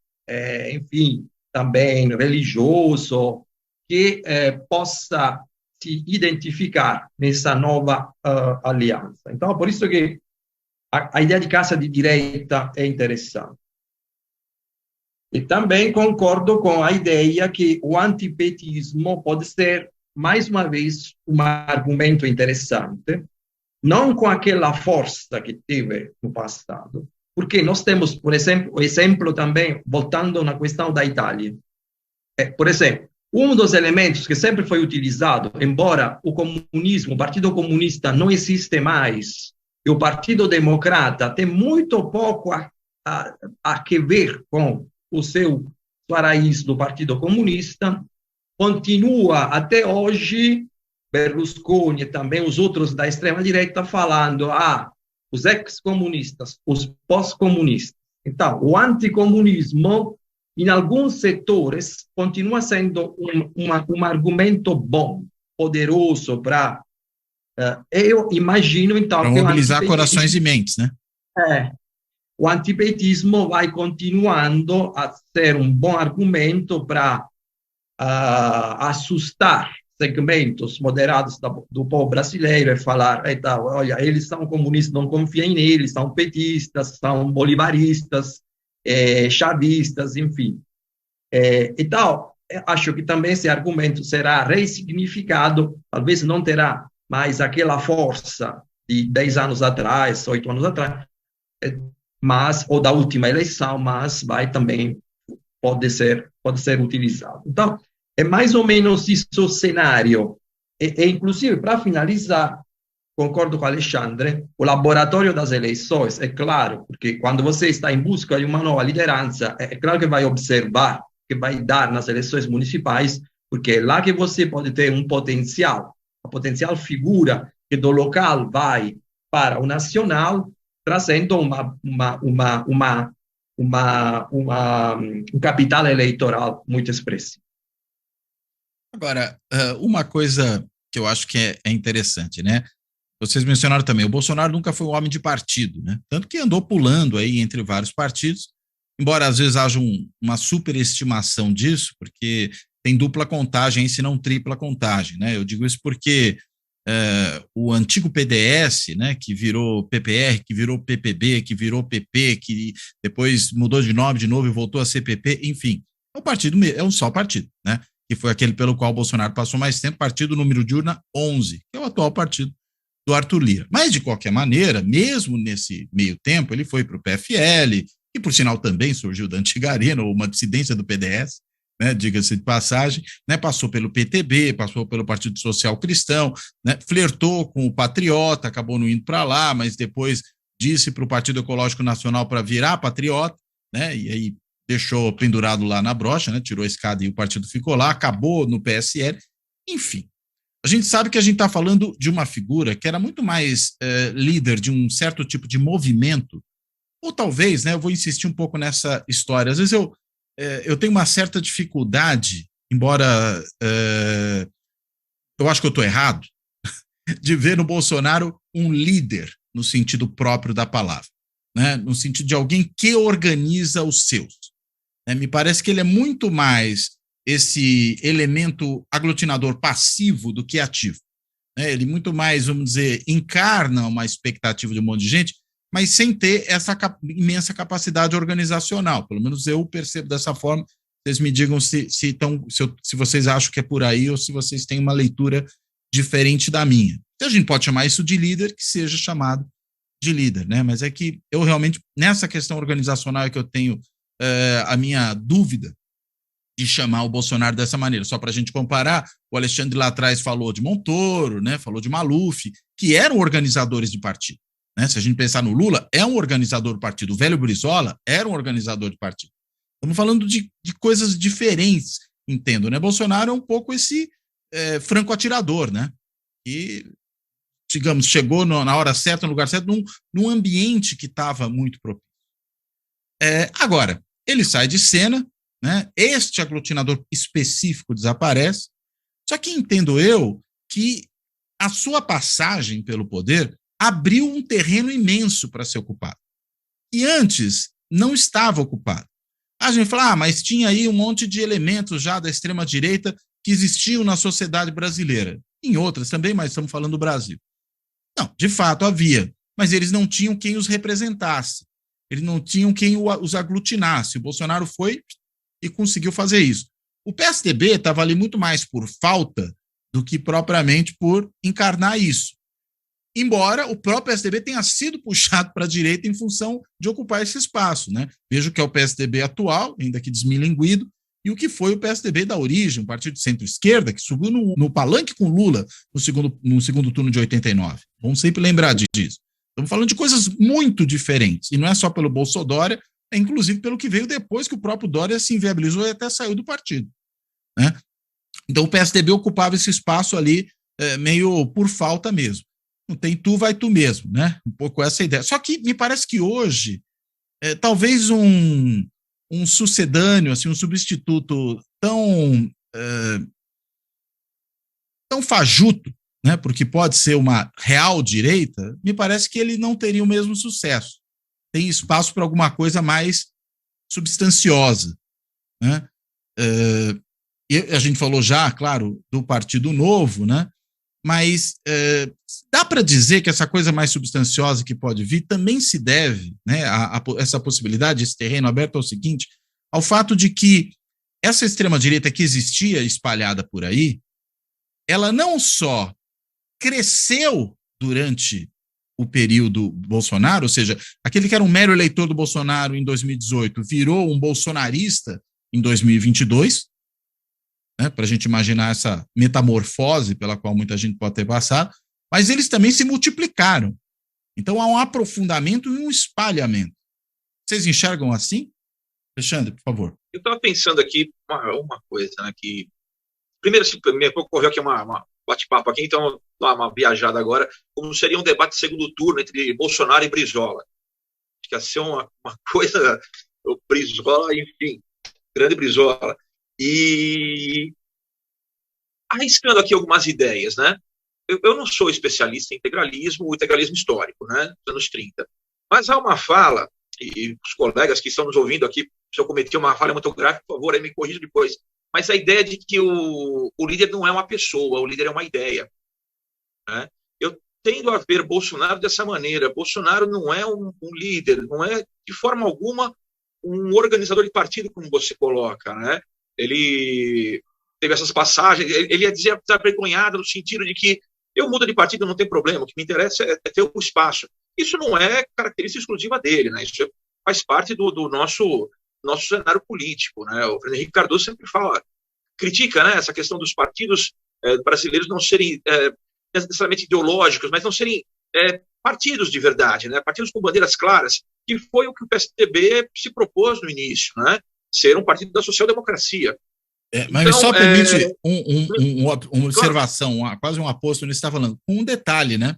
enfim, também religioso, que possa se identificar nessa nova aliança. Então, por isso que a ideia de casa de direita é interessante. E também concordo com a ideia que o antipetismo pode ser, mais uma vez, um argumento interessante, não com aquela força que teve no passado, porque nós temos, por exemplo, o exemplo também, voltando na questão da Itália. Por exemplo, um dos elementos que sempre foi utilizado, embora o comunismo, o Partido Comunista não existe mais, e o Partido Democrata tem muito pouco a que ver com sua raiz do Partido Comunista, continua até hoje Berlusconi e também os outros da extrema-direita falando os ex-comunistas, os pós-comunistas. Então, o anticomunismo, em alguns setores, continua sendo um argumento bom, poderoso para... eu imagino, então...
Para mobilizar corações e mentes, né?
O antipetismo vai continuando a ser um bom argumento para assustar segmentos moderados do povo brasileiro e falar, olha, eles são comunistas, não confiem neles, são petistas, são bolivaristas, chavistas, enfim. Então, acho que também esse argumento será ressignificado, talvez não terá mais aquela força de 10 anos atrás, 8 anos atrás, ou da última eleição, mas pode ser utilizado. Então, É mais ou menos isso o cenário. E inclusive, para finalizar, concordo com o Alexandre, o laboratório das eleições, é claro, porque quando você está em busca de uma nova liderança, é claro que vai observar, que vai dar nas eleições municipais, porque é lá que você pode ter um potencial, a potencial figura que do local vai para o nacional, trazendo um capital eleitoral muito expressivo.
Agora, uma coisa que eu acho que é interessante, né? Vocês mencionaram também, o Bolsonaro nunca foi um homem de partido, né? Tanto que andou pulando aí entre vários partidos, embora às vezes haja uma superestimação disso, porque tem dupla contagem, se não tripla contagem, né? Eu digo isso porque o antigo PDS, né, que virou PPR, que virou PPB, que virou PP, que depois mudou de nome de novo e voltou a ser PP, enfim, é um só partido, né? Que foi aquele pelo qual o Bolsonaro passou mais tempo, partido número de urna 11, que é o atual partido do Arthur Lira. Mas, de qualquer maneira, mesmo nesse meio tempo, ele foi para o PFL, que, por sinal, também surgiu da antiga Arena, ou uma dissidência do PDS, né, diga-se de passagem, né, passou pelo PTB, passou pelo Partido Social Cristão, né, flertou com o Patriota, acabou não indo para lá, mas depois disse para o Partido Ecológico Nacional para virar Patriota, né, e aí deixou pendurado lá na brocha, né, tirou a escada e o partido ficou lá, acabou no PSL, enfim. A gente sabe que a gente está falando de uma figura que era muito mais líder de um certo tipo de movimento, ou talvez, né, eu vou insistir um pouco nessa história, às vezes eu tenho uma certa dificuldade, embora eu acho que eu estou errado, de ver no Bolsonaro um líder no sentido próprio da palavra, né, no sentido de alguém que organiza os seus. Me parece que ele é muito mais esse elemento aglutinador passivo do que ativo. Ele muito mais, vamos dizer, encarna uma expectativa de um monte de gente, mas sem ter essa imensa capacidade organizacional. Pelo menos eu percebo dessa forma. Vocês me digam se vocês acham que é por aí ou se vocês têm uma leitura diferente da minha. Então, a gente pode chamar isso de líder, que seja chamado de líder, né? Mas é que eu realmente, nessa questão organizacional, é que eu tenho a minha dúvida de chamar o Bolsonaro dessa maneira. Só para a gente comparar, o Alexandre lá atrás falou de Montoro, né, falou de Maluf, que eram organizadores de partido. Né? Se a gente pensar no Lula, é um organizador do partido. O velho Brizola era um organizador de partido. Estamos falando de coisas diferentes, entendo. Né? Bolsonaro é um pouco esse franco atirador, né? E, digamos, chegou na hora certa, no lugar certo, num ambiente que estava muito propício. Agora, ele sai de cena, né? Este aglutinador específico desaparece, só que entendo eu que a sua passagem pelo poder abriu um terreno imenso para ser ocupado, e antes não estava ocupado. A gente fala, mas tinha aí um monte de elementos já da extrema-direita que existiam na sociedade brasileira, em outras também, mas estamos falando do Brasil. Não, de fato havia, mas eles não tinham quem os representasse, eles não tinham quem os aglutinasse. O Bolsonaro foi e conseguiu fazer isso. O PSDB estava ali muito mais por falta do que propriamente por encarnar isso. Embora o próprio PSDB tenha sido puxado para a direita em função de ocupar esse espaço, né? Veja que é o PSDB atual, ainda que desmilinguido, e o que foi o PSDB da origem, um partido de centro-esquerda, que subiu no palanque com Lula no segundo turno de 89. Vamos sempre lembrar disso. Estamos falando de coisas muito diferentes, e não é só pelo Bolsonaro, é inclusive pelo que veio depois que o próprio Dória se inviabilizou e até saiu do partido. Né? Então o PSDB ocupava esse espaço ali meio por falta mesmo. Não tem tu, vai tu mesmo, né? Um pouco essa ideia. Só que me parece que hoje, talvez um sucedâneo, assim, um substituto tão fajuto, né? Porque pode ser uma real direita, me parece que ele não teria o mesmo sucesso. Tem espaço para alguma coisa mais substanciosa. Né? E a gente falou já, claro, do Partido Novo, né? Mas dá para dizer que essa coisa mais substanciosa que pode vir também se deve, né, a essa possibilidade, esse terreno aberto ao seguinte, ao fato de que essa extrema-direita que existia espalhada por aí, ela não só cresceu durante o período Bolsonaro, ou seja, aquele que era um mero eleitor do Bolsonaro em 2018 virou um bolsonarista em 2022, né, para a gente imaginar essa metamorfose pela qual muita gente pode ter passado, mas eles também se multiplicaram. Então há um aprofundamento e um espalhamento. Vocês enxergam assim? Alexandre, por favor.
Eu estava pensando aqui uma coisa, né, que primeiro me ocorreu aqui uma bate-papo aqui, então uma viajada agora, como seria um debate de segundo turno entre Bolsonaro e Brizola. Acho que ia ser uma coisa, o Brizola, enfim, grande Brizola. E arriscando aqui algumas ideias, né? Eu não sou especialista em integralismo histórico, né, dos anos 30, mas há uma fala, e os colegas que estão nos ouvindo aqui, se eu cometi uma falha muito grave, por favor, aí me corrija depois, mas a ideia de que o líder não é uma pessoa, o líder é uma ideia, né? Eu tendo a ver Bolsonaro dessa maneira. Bolsonaro não é um líder, não é de forma alguma um organizador de partido, como você coloca, né? Ele teve essas passagens, ele ia dizer desavergonhado no sentido de que eu mudo de partido, não tem problema, o que me interessa é ter o espaço. Isso não é característica exclusiva dele, né? Isso faz parte do nosso cenário político, né? O Fernando Henrique Cardoso sempre critica, né, essa questão dos partidos brasileiros não serem necessariamente ideológicos, mas não serem partidos de verdade, né? Partidos com bandeiras claras, que foi o que o PSDB se propôs no início, né? Ser um partido da social-democracia.
Mas então, só permite uma observação, quase um aposto nisso que você está falando, com um detalhe, né?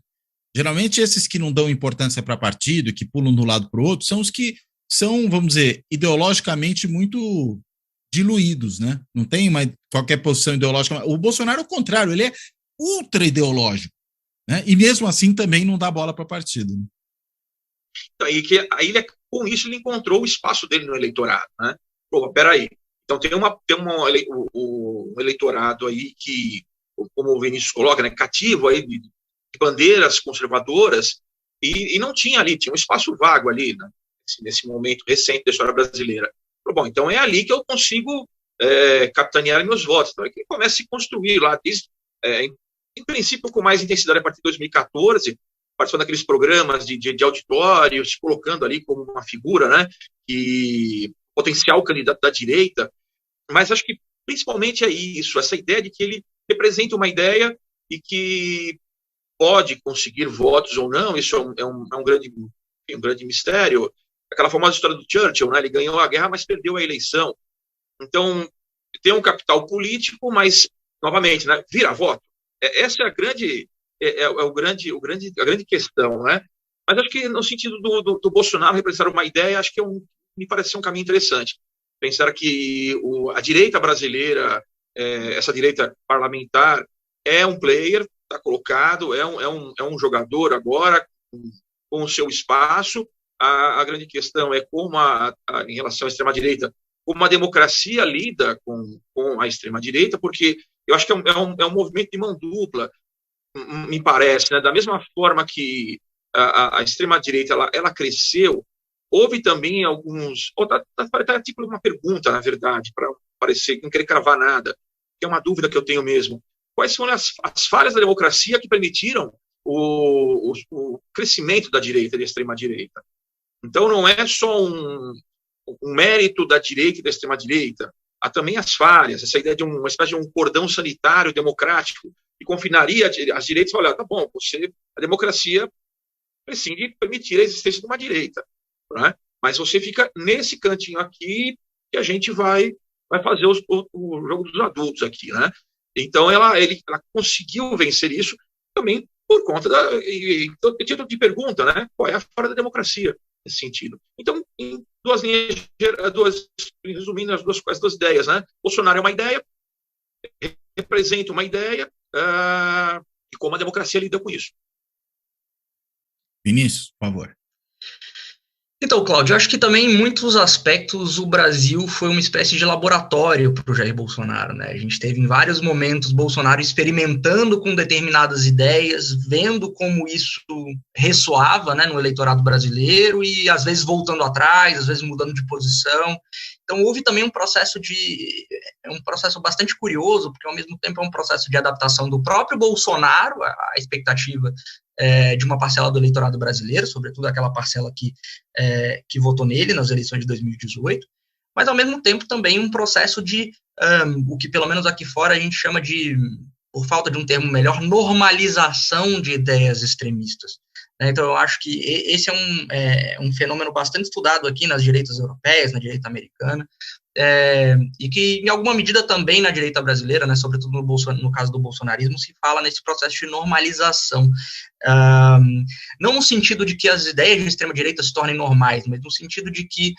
Geralmente esses que não dão importância para partido, que pulam de um lado para o outro, são os que são, vamos dizer, ideologicamente muito diluídos, né? Não tem mais qualquer posição ideológica. O Bolsonaro, ao contrário, ele é ultra ideológico, né? E mesmo assim também não dá bola para partido. Né?
Então, com isso ele encontrou o espaço dele no eleitorado, né? Pô, peraí. Então tem um eleitorado aí que, como o Vinícius coloca, né, cativo aí de bandeiras conservadoras, e não tinha ali, tinha um espaço vago ali, né, nesse momento recente da história brasileira. Bom, então é ali que eu consigo capitanear meus votos. Então é que começa a se construir lá, em princípio com mais intensidade a partir de 2014, participando daqueles programas de auditório, se colocando ali como uma figura, né, que potencial candidato da direita, mas acho que principalmente é isso, essa ideia de que ele representa uma ideia e que pode conseguir votos ou não, isso é um grande mistério. Aquela famosa história do Churchill, né? Ele ganhou a guerra, mas perdeu a eleição. Então, tem um capital político, mas, novamente, né, vira voto. Essa é a grande questão, né? Mas acho que no sentido do Bolsonaro representar uma ideia, acho que me parece um caminho interessante. Pensar que a direita brasileira, essa direita parlamentar, é um player, está colocado, é um jogador agora com o seu espaço. A grande questão é como, em relação à extrema-direita, como a democracia lida com a extrema-direita, porque eu acho que é um movimento de mão dupla, me parece, né? Da mesma forma que a extrema-direita ela cresceu, houve também alguns... Tá tipo uma pergunta, na verdade, para parecer que não querer cravar nada, que é uma dúvida que eu tenho mesmo. Quais foram as falhas da democracia que permitiram o crescimento da direita e da extrema-direita? Então, não é só um mérito da direita e da extrema-direita, há também as falhas, essa ideia de uma espécie de um cordão sanitário democrático que confinaria as direitas e olha, tá bom, a democracia prescinde permitir a existência de uma direita, né? Mas você fica nesse cantinho aqui que a gente vai fazer o jogo dos adultos aqui, né? Então, ela conseguiu vencer isso também por conta título de pergunta, né? Qual é a falha da democracia nesse sentido? Então, em resumindo as duas ideias, né? Bolsonaro é uma ideia, representa uma ideia, e como a democracia lida com isso.
Vinícius, por favor.
Então, Cláudio, eu acho que também em muitos aspectos o Brasil foi uma espécie de laboratório para o Jair Bolsonaro, né? A gente teve em vários momentos Bolsonaro experimentando com determinadas ideias, vendo como isso ressoava, né, no eleitorado brasileiro e às vezes voltando atrás, às vezes mudando de posição. Então houve também um processo bastante curioso, porque ao mesmo tempo é um processo de adaptação do próprio Bolsonaro à expectativa de uma parcela do eleitorado brasileiro, sobretudo aquela parcela que votou nele nas eleições de 2018, mas ao mesmo tempo também um processo de, o que pelo menos aqui fora a gente chama de, por falta de um termo melhor, normalização de ideias extremistas. Então, eu acho que esse é um fenômeno bastante estudado aqui nas direitas europeias, na direita americana, e que, em alguma medida, também na direita brasileira, né, sobretudo no caso do bolsonarismo, se fala nesse processo de normalização. Não no sentido de que as ideias de extrema-direita se tornem normais, mas no sentido de que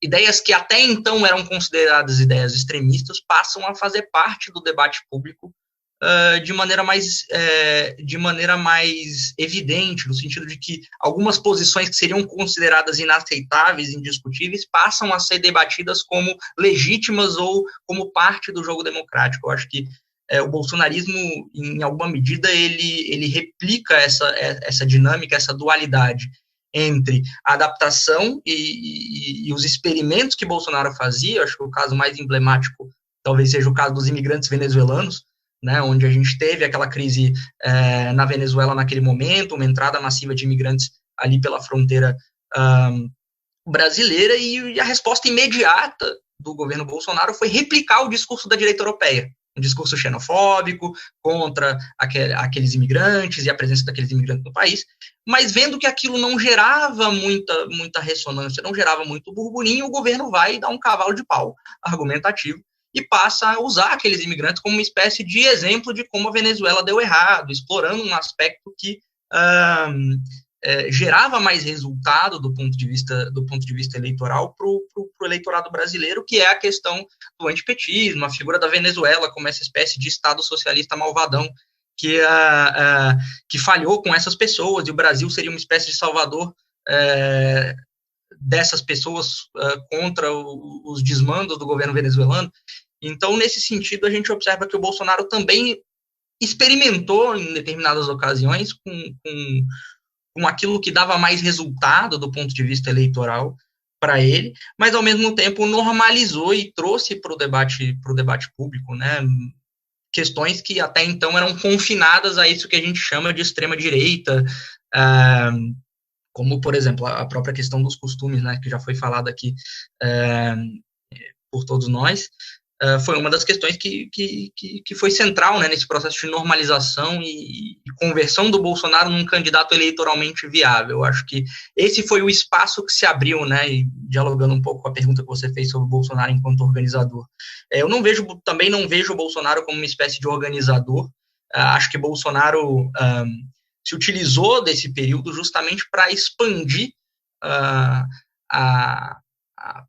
ideias que até então eram consideradas ideias extremistas passam a fazer parte do debate público de maneira mais evidente, no sentido de que algumas posições que seriam consideradas inaceitáveis, indiscutíveis, passam a ser debatidas como legítimas ou como parte do jogo democrático. Eu acho que o bolsonarismo, em alguma medida, ele replica essa dinâmica, essa dualidade entre a adaptação e os experimentos que Bolsonaro fazia. Eu acho que o caso mais emblemático talvez seja o caso dos imigrantes venezuelanos, né, onde a gente teve aquela crise na Venezuela naquele momento, uma entrada massiva de imigrantes ali pela fronteira brasileira, e a resposta imediata do governo Bolsonaro foi replicar o discurso da direita europeia, um discurso xenofóbico contra aqueles imigrantes e a presença daqueles imigrantes no país, mas vendo que aquilo não gerava muita ressonância, não gerava muito burburinho, o governo vai dar um cavalo de pau argumentativo e passa a usar aqueles imigrantes como uma espécie de exemplo de como a Venezuela deu errado, explorando um aspecto que gerava mais resultado do ponto de vista eleitoral para o eleitorado brasileiro, que é a questão do antipetismo, a figura da Venezuela como essa espécie de Estado socialista malvadão que falhou com essas pessoas, e o Brasil seria uma espécie de salvador dessas pessoas contra os desmandos do governo venezuelano. Então, nesse sentido, a gente observa que o Bolsonaro também experimentou, em determinadas ocasiões, com aquilo que dava mais resultado do ponto de vista eleitoral para ele, mas, ao mesmo tempo, normalizou e trouxe para o debate público, né, questões que até então eram confinadas a isso que a gente chama de extrema-direita, como, por exemplo, a própria questão dos costumes, né, que já foi falada aqui por todos nós, foi uma das questões que foi central, né, nesse processo de normalização e conversão do Bolsonaro num candidato eleitoralmente viável. Eu acho que esse foi o espaço que se abriu, né, e dialogando um pouco com a pergunta que você fez sobre o Bolsonaro enquanto organizador. Eu também não vejo o Bolsonaro como uma espécie de organizador. Acho que Bolsonaro se utilizou desse período justamente para expandir a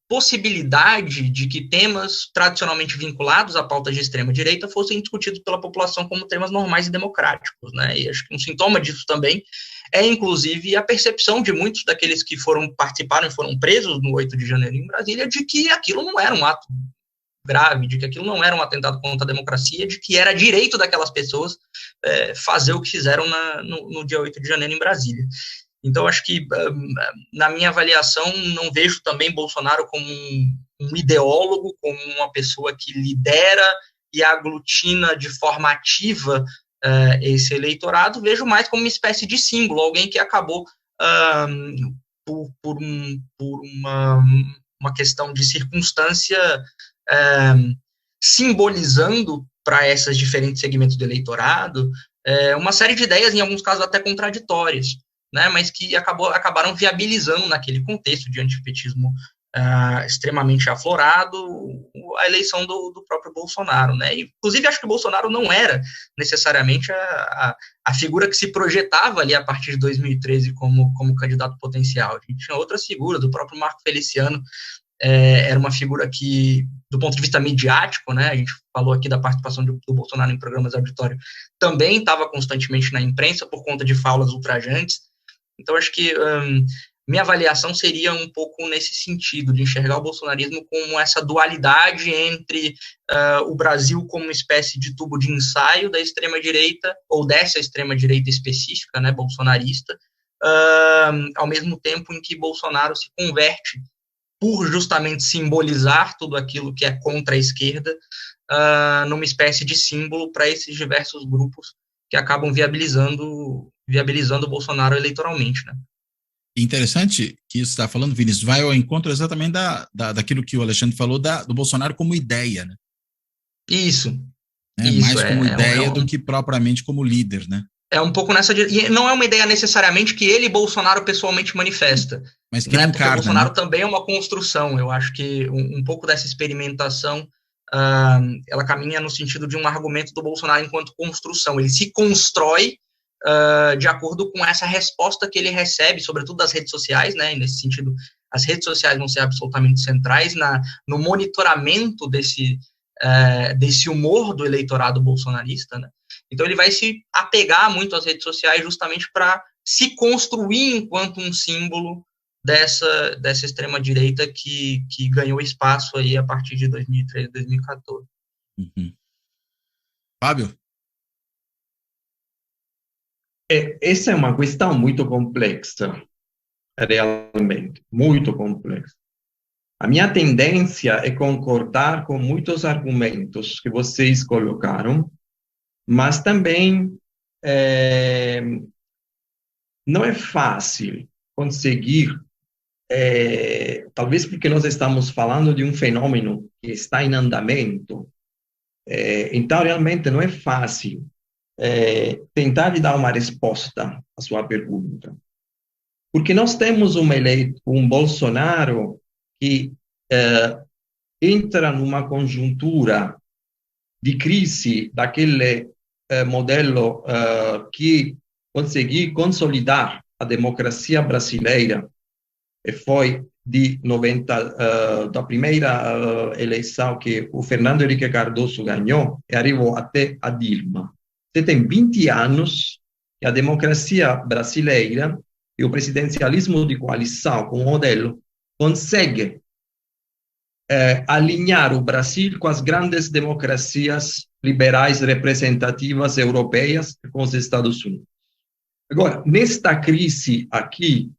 possibilidade de que temas tradicionalmente vinculados à pauta de extrema-direita fossem discutidos pela população como temas normais e democráticos, né? E acho que um sintoma disso também é, inclusive, a percepção de muitos daqueles que participaram e foram presos no 8 de janeiro em Brasília, de que aquilo não era um ato grave, de que aquilo não era um atentado contra a democracia, de que era direito daquelas pessoas fazer o que fizeram no dia 8 de janeiro em Brasília. Então, acho que, na minha avaliação, não vejo também Bolsonaro como um ideólogo, como uma pessoa que lidera e aglutina de forma ativa esse eleitorado. Vejo mais como uma espécie de símbolo, alguém que acabou, por uma questão de circunstância, simbolizando para esses diferentes segmentos do eleitorado uma série de ideias, em alguns casos até contraditórias, né, mas que acabaram viabilizando naquele contexto de antipetismo extremamente aflorado a eleição do próprio Bolsonaro, né? Inclusive, acho que o Bolsonaro não era necessariamente a figura que se projetava ali a partir de 2013 como candidato potencial. A gente tinha outras figuras, do próprio Marco Feliciano, era uma figura que, do ponto de vista midiático, né, a gente falou aqui da participação do Bolsonaro em programas de auditório, também estava constantemente na imprensa por conta de falas ultrajantes. Então, acho que minha avaliação seria um pouco nesse sentido, de enxergar o bolsonarismo como essa dualidade entre o Brasil como uma espécie de tubo de ensaio da extrema-direita, ou dessa extrema-direita específica, né, bolsonarista, ao mesmo tempo em que Bolsonaro se converte, por justamente simbolizar tudo aquilo que é contra a esquerda, numa espécie de símbolo para esses diversos grupos que acabam viabilizando o Bolsonaro eleitoralmente, né?
Interessante que isso está falando, Vinícius, vai ao encontro exatamente daquilo que o Alexandre falou do Bolsonaro como ideia, né?
Isso.
Mais como ideia do que propriamente como líder, né?
É um pouco nessa... E não é uma ideia necessariamente que ele, Bolsonaro, pessoalmente manifesta.
Mas que ele encarna,
porque o Bolsonaro,
né?
também é uma construção. Eu acho que um pouco dessa experimentação, ela caminha no sentido de um argumento do Bolsonaro enquanto construção. Ele se constrói de acordo com essa resposta que ele recebe, sobretudo das redes sociais, né? E nesse sentido, as redes sociais vão ser absolutamente centrais no monitoramento desse humor do eleitorado bolsonarista, né? Então ele vai se apegar muito às redes sociais justamente para se construir enquanto um símbolo dessa extrema-direita que ganhou espaço aí a partir de 2013, 2014.
Uhum. Fábio?
Essa é uma questão muito complexa, realmente, muito complexa. A minha tendência é concordar com muitos argumentos que vocês colocaram, mas também não é fácil conseguir, talvez porque nós estamos falando de um fenômeno que está em andamento, então realmente não é fácil tentar lhe dar uma resposta à sua pergunta. Porque nós temos um Bolsonaro que entra numa conjuntura de crise daquele modelo que conseguiu consolidar a democracia brasileira, e foi da primeira eleição que o Fernando Henrique Cardoso ganhou e arrivou até a Dilma. Você tem 20 anos que a democracia brasileira e o presidencialismo de coalição com o modelo consegue alinhar o Brasil com as grandes democracias liberais representativas europeias e com os Estados Unidos. Agora, nesta crise aqui,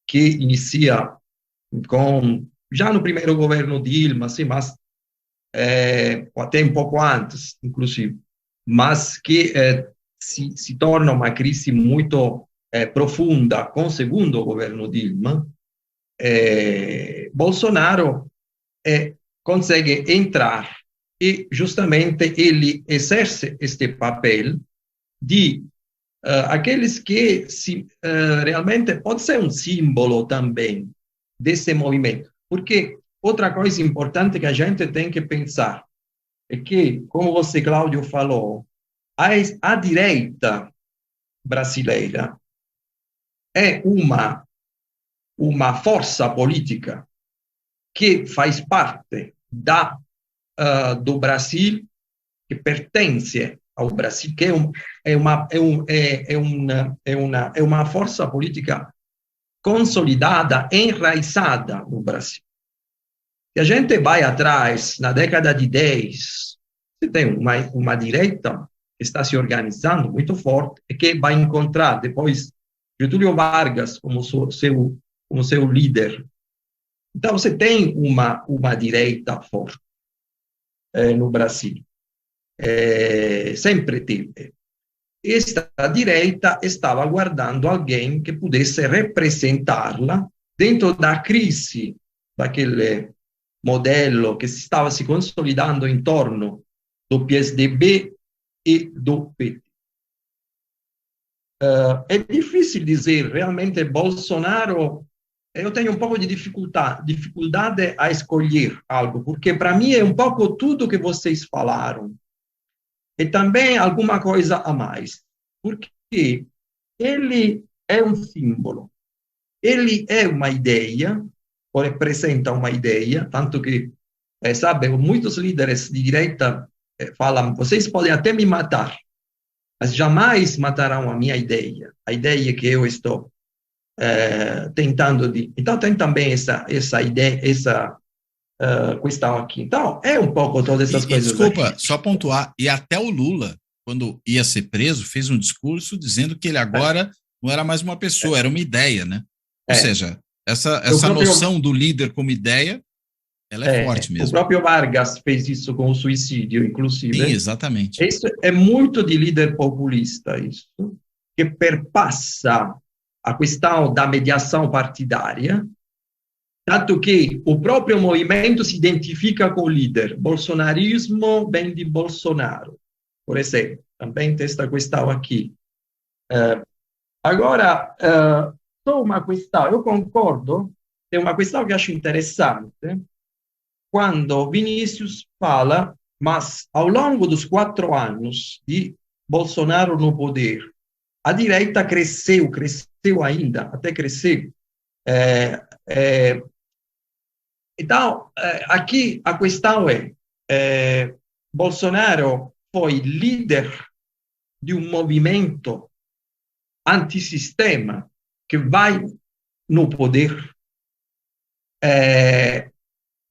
que inicia já no primeiro governo Dilma, assim, mas até um pouco antes, inclusive, mas que se torna uma crise muito profunda com o segundo governo Dilma, Bolsonaro consegue entrar e justamente ele exerce este papel de aqueles que realmente pode ser um símbolo também desse movimento, porque outra coisa importante que a gente tem que pensar é que, como você, Cláudio, falou, a direita brasileira é uma força política que faz parte do Brasil, que pertence ao Brasil, que é uma força política consolidada, enraizada no Brasil. Se a gente vai atrás, na década de 10, você tem uma direita que está se organizando muito forte e que vai encontrar depois Getúlio Vargas como seu líder. Então, você tem uma direita forte no Brasil. Sempre teve. Esta direita estava aguardando alguém que pudesse representá-la dentro da crise daquele modelo que estava se consolidando em torno do PSDB e do PT. É difícil dizer, realmente, Bolsonaro, eu tenho um pouco de dificuldade a escolher algo, porque para mim é um pouco tudo que vocês falaram, e também alguma coisa a mais, porque ele é um símbolo, ele é uma ideia, ou representa uma ideia, tanto que, sabe, muitos líderes de direita falam, vocês podem até me matar, mas jamais matarão a minha ideia, a ideia que eu estou tentando de... Então, tem também essa ideia, essa questão aqui. Então, é um pouco todas essas coisas.
Desculpa,
aqui.
Só pontuar, e até o Lula, quando ia ser preso, fez um discurso dizendo que ele agora não era mais uma pessoa, era uma ideia, né? Ou seja, essa noção do líder como ideia, ela é forte mesmo.
O próprio Vargas fez isso com o suicídio, inclusive.
Sim, exatamente.
Isso é muito de líder populista, isso, que perpassa a questão da mediação partidária, tanto que o próprio movimento se identifica com o líder. Bolsonarismo vem de Bolsonaro, por exemplo. Também tem esta questão aqui. Agora, só uma questão, eu concordo, tem uma questão que acho interessante, quando Vinícius fala, mas ao longo dos 4 anos de Bolsonaro no poder, a direita cresceu ainda, até crescer. Então, aqui a questão é, Bolsonaro foi líder de um movimento antissistema que vai no poder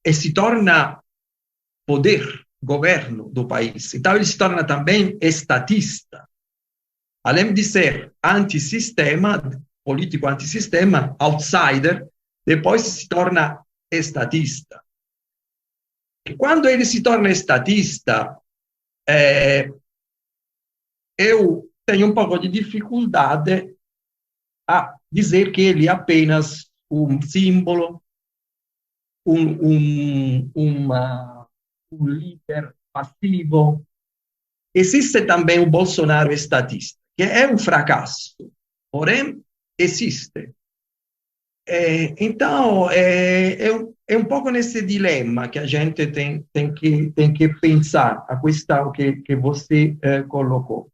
e se torna poder, governo do país. Então, ele se torna também estatista. Além de ser antissistema, político antissistema, outsider, depois se torna estatista. E quando ele se torna estatista, eu tenho um pouco de dificuldade a dizer que ele é apenas um símbolo, um líder passivo. Existe também o Bolsonaro estatista, que é um fracasso, porém existe. Então, é um pouco nesse dilema que a gente tem que pensar, a questão que você colocou.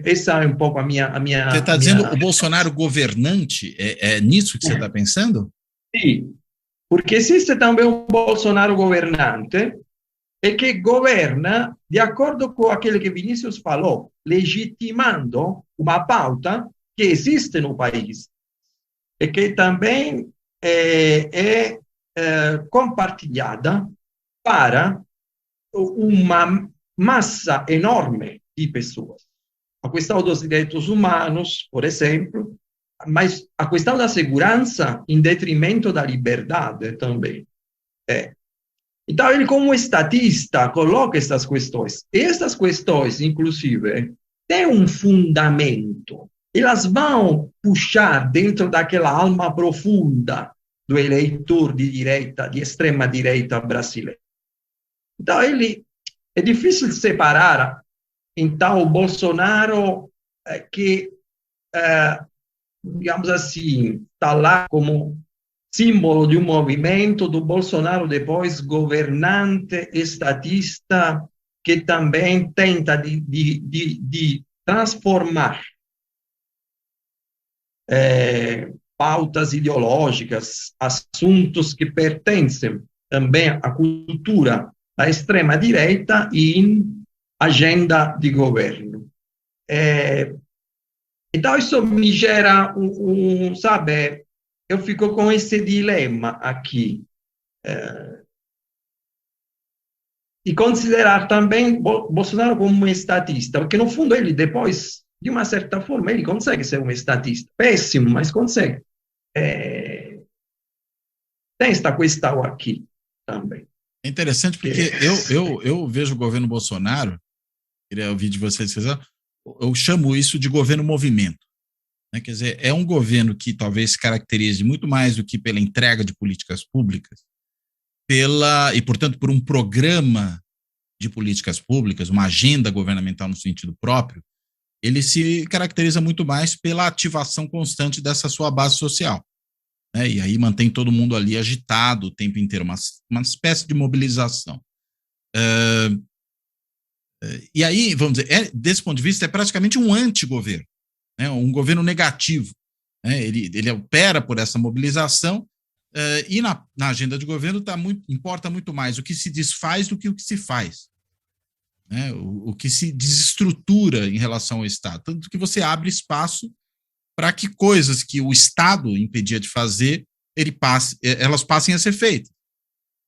Essa é um pouco a minha...
Você está dizendo o Bolsonaro governante? É nisso que você está pensando?
Sim, porque existe também um Bolsonaro governante e que governa de acordo com aquilo que Vinícius falou, legitimando uma pauta que existe no país e que também é compartilhada para uma massa enorme de pessoas. A questão dos direitos humanos, por exemplo, mas a questão da segurança em detrimento da liberdade também. Então, ele, como estatista, coloca essas questões. E essas questões, inclusive, têm um fundamento. Elas vão puxar dentro daquela alma profunda do eleitor de direita, de extrema-direita brasileira. Então, é difícil separar, então, o Bolsonaro que, digamos assim, está lá como símbolo de um movimento, do Bolsonaro depois governante, estatista, que também tenta de transformar pautas ideológicas, assuntos que pertencem também à cultura da extrema-direita em agenda de governo. Então, isso me gera sabe, eu fico com esse dilema aqui. E considerar também Bolsonaro como um estatista, porque, no fundo, ele depois, de uma certa forma, ele consegue ser um estatista. Péssimo, mas consegue. Tem esta questão aqui também.
É interessante porque eu vejo o governo Bolsonaro, queria ouvir de vocês, eu chamo isso de governo movimento. Né? Quer dizer, é um governo que talvez se caracterize muito mais do que pela entrega de políticas públicas, e, portanto, por um programa de políticas públicas, uma agenda governamental no sentido próprio, ele se caracteriza muito mais pela ativação constante dessa sua base social. Né? E aí mantém todo mundo ali agitado o tempo inteiro, uma espécie de mobilização. E aí, vamos dizer, desse ponto de vista, é praticamente um antigoverno, né? Um governo negativo. Né? Ele opera por essa mobilização e na agenda de governo importa muito mais o que se desfaz do que o que se faz. Né? O que se desestrutura em relação ao Estado. Tanto que você abre espaço para que coisas que o Estado impedia de fazer, elas passem a ser feitas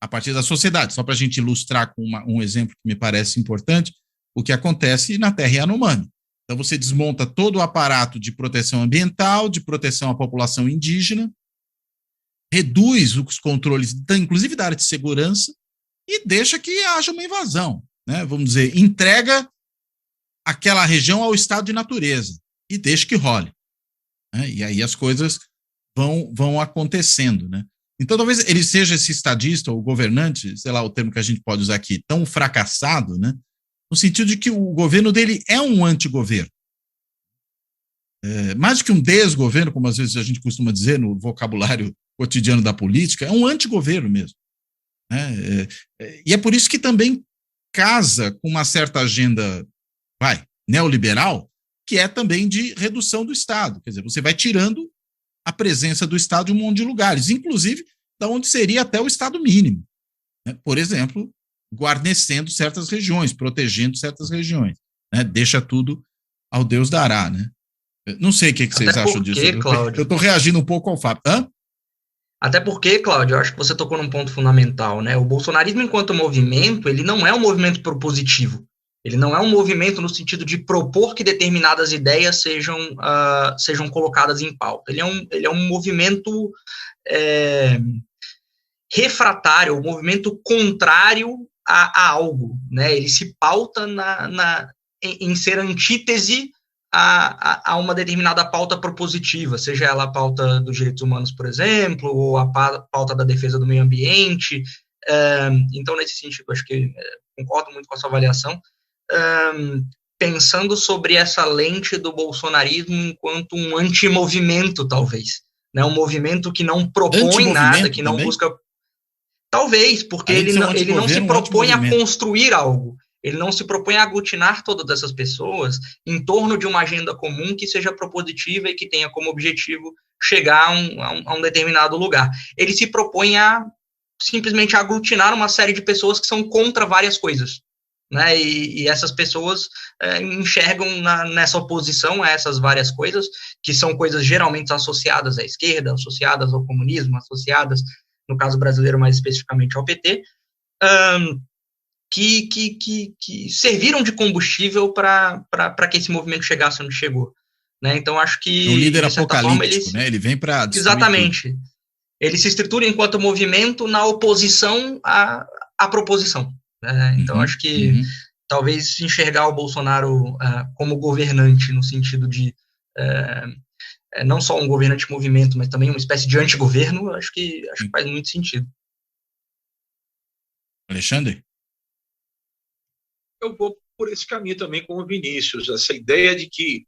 a partir da sociedade. Só para a gente ilustrar com um exemplo que me parece importante, o que acontece na Terra Yanomami. Então, você desmonta todo o aparato de proteção ambiental, de proteção à população indígena, reduz os controles, inclusive da área de segurança, e deixa que haja uma invasão. Né? Vamos dizer, entrega aquela região ao estado de natureza e deixa que role. né? E aí as coisas vão acontecendo, né? Então, talvez ele seja esse estadista ou governante, sei lá o termo que a gente pode usar aqui, tão fracassado, né? No sentido de que o governo dele é um antigoverno. Mais do que um desgoverno, como às vezes a gente costuma dizer no vocabulário cotidiano da política, é um antigoverno mesmo. Né? E é por isso que também casa com uma certa agenda, neoliberal, que é também de redução do Estado. Quer dizer, você vai tirando a presença do Estado em um monte de lugares, inclusive da onde seria até o Estado mínimo. Né? Por exemplo, guarnecendo certas regiões, protegendo certas regiões. Né? Deixa tudo ao Deus dará, né? Não sei o que vocês acham disso. Eu estou reagindo um pouco ao fato.
Até porque, Cláudio, eu acho que você tocou num ponto fundamental, né? O bolsonarismo, enquanto movimento, ele não é um movimento propositivo. Ele não é um movimento no sentido de propor que determinadas ideias sejam colocadas em pauta. Ele é um movimento refratário, um movimento contrário a algo, né? Ele se pauta em ser antítese a uma determinada pauta propositiva, seja ela a pauta dos direitos humanos, por exemplo, ou a pauta da defesa do meio ambiente. Então, nesse sentido, acho que concordo muito com a sua avaliação, pensando sobre essa lente do bolsonarismo enquanto um antimovimento, talvez, né? Um movimento que não propõe nada, que não busca... Talvez, porque ele não se propõe a construir algo. Ele não se propõe a aglutinar todas essas pessoas em torno de uma agenda comum que seja propositiva e que tenha como objetivo chegar a um determinado lugar. Ele se propõe a simplesmente aglutinar uma série de pessoas que são contra várias coisas, né? E essas pessoas enxergam nessa oposição a essas várias coisas, que são coisas geralmente associadas à esquerda, associadas ao comunismo, associadas, no caso brasileiro, mais especificamente ao PT, que serviram de combustível para que esse movimento chegasse onde chegou. Né? Então, acho que...
É um líder apocalíptico, né? Ele vem para...
Exatamente. Ele se estrutura enquanto movimento na oposição à proposição. Né? Então, acho que talvez enxergar o Bolsonaro como governante, no sentido de não só um governante movimento, mas também uma espécie de antigoverno, acho que faz muito sentido.
Alexandre?
Eu vou por esse caminho também com o Vinícius, essa ideia de que,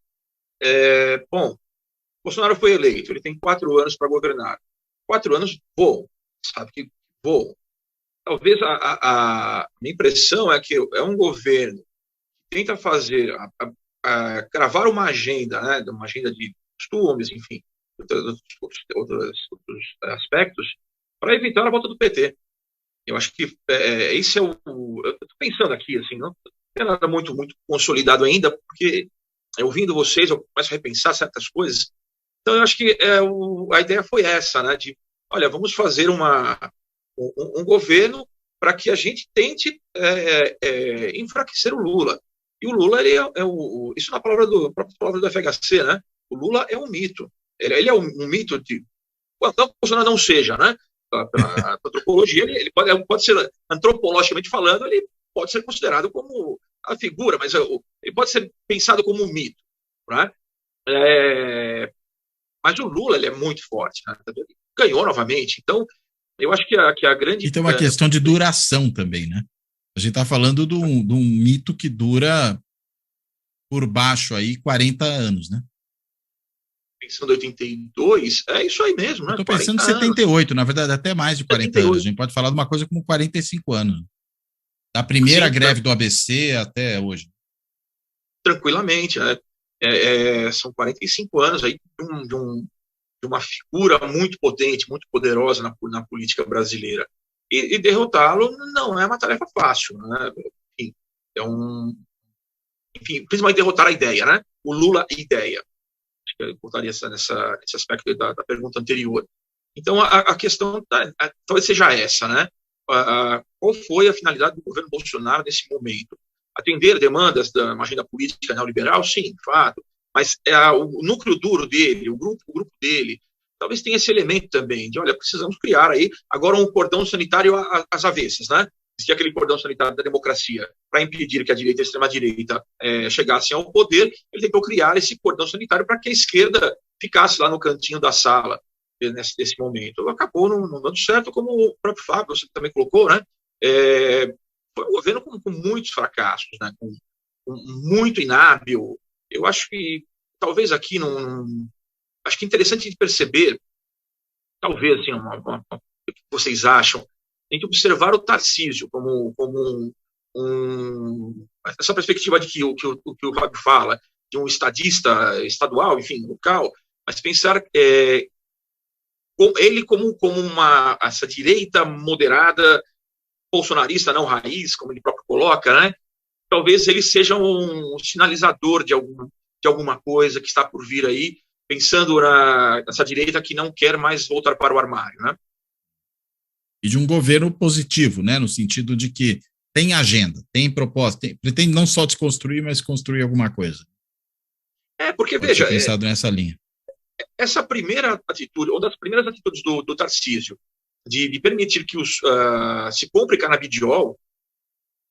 Bolsonaro foi eleito, ele tem 4 anos para governar. 4 anos voam, sabe que voam. Talvez a minha impressão é que é um governo que tenta fazer, cravar uma agenda, né, uma agenda de costumes, enfim, outros aspectos, para evitar a volta do PT. Eu acho que esse é eu estou pensando aqui, assim, não é nada muito consolidado ainda, porque ouvindo vocês eu começo a repensar certas coisas. Então eu acho que a ideia foi essa, né, de, olha, vamos fazer um governo para que a gente tente enfraquecer o Lula. E o Lula, isso na própria palavra do FHC, né? O Lula é um mito. Ele é um mito de... Não que o Bolsonaro não seja, né? Para a antropologia, ele pode ser, antropologicamente falando, ele pode ser considerado como a figura, mas ele pode ser pensado como um mito. Né? Mas o Lula, ele é muito forte. Né? Ele ganhou novamente. Então, eu acho que a grande...
E tem uma questão de duração também, né? A gente está falando de um mito que dura por baixo aí 40 anos, né?
Pensando em 82, é isso aí mesmo, né?
Estou pensando em 78, na verdade, até mais de 40 anos. A gente pode falar de uma coisa como 45 anos. Da primeira greve do ABC até hoje.
Tranquilamente, né? São 45 anos aí de uma figura muito potente, muito poderosa na política brasileira. E derrotá-lo não é uma tarefa fácil, né? Enfim, principalmente derrotar a ideia, né? O Lula ideia. Acho que eu botaria nesse aspecto da pergunta anterior. Então, a questão talvez seja essa, né? Qual foi a finalidade do governo Bolsonaro nesse momento? Atender demandas da agenda política neoliberal? Sim, de fato. Mas o núcleo duro dele, o grupo dele, talvez tenha esse elemento também de, olha, precisamos criar aí agora um cordão sanitário às avessas, né? existia aquele cordão sanitário da democracia para impedir que a direita e a extrema-direita chegassem ao poder, ele tentou criar esse cordão sanitário para que a esquerda ficasse lá no cantinho da sala nesse momento. Acabou não dando certo, como o próprio Fábio, você também colocou, né? Foi um governo com muitos fracassos, né? Com muito inábil. Eu acho que talvez aqui acho que é interessante de perceber, talvez assim, o que vocês acham, tem que observar o Tarcísio como essa perspectiva de que o Fábio fala, de um estadista estadual, enfim, local, mas pensar ele como essa direita moderada, bolsonarista não raiz, como ele próprio coloca, né? Talvez ele seja um sinalizador de alguma coisa que está por vir aí, pensando nessa direita que não quer mais voltar para o armário, né?
E de um governo positivo, né? No sentido de que tem agenda, tem proposta, pretende não só desconstruir, mas construir alguma coisa.
Porque,
pode
veja...
pensado nessa linha.
Essa primeira atitude, uma das primeiras atitudes do Tarcísio, de permitir que se compre canabidiol,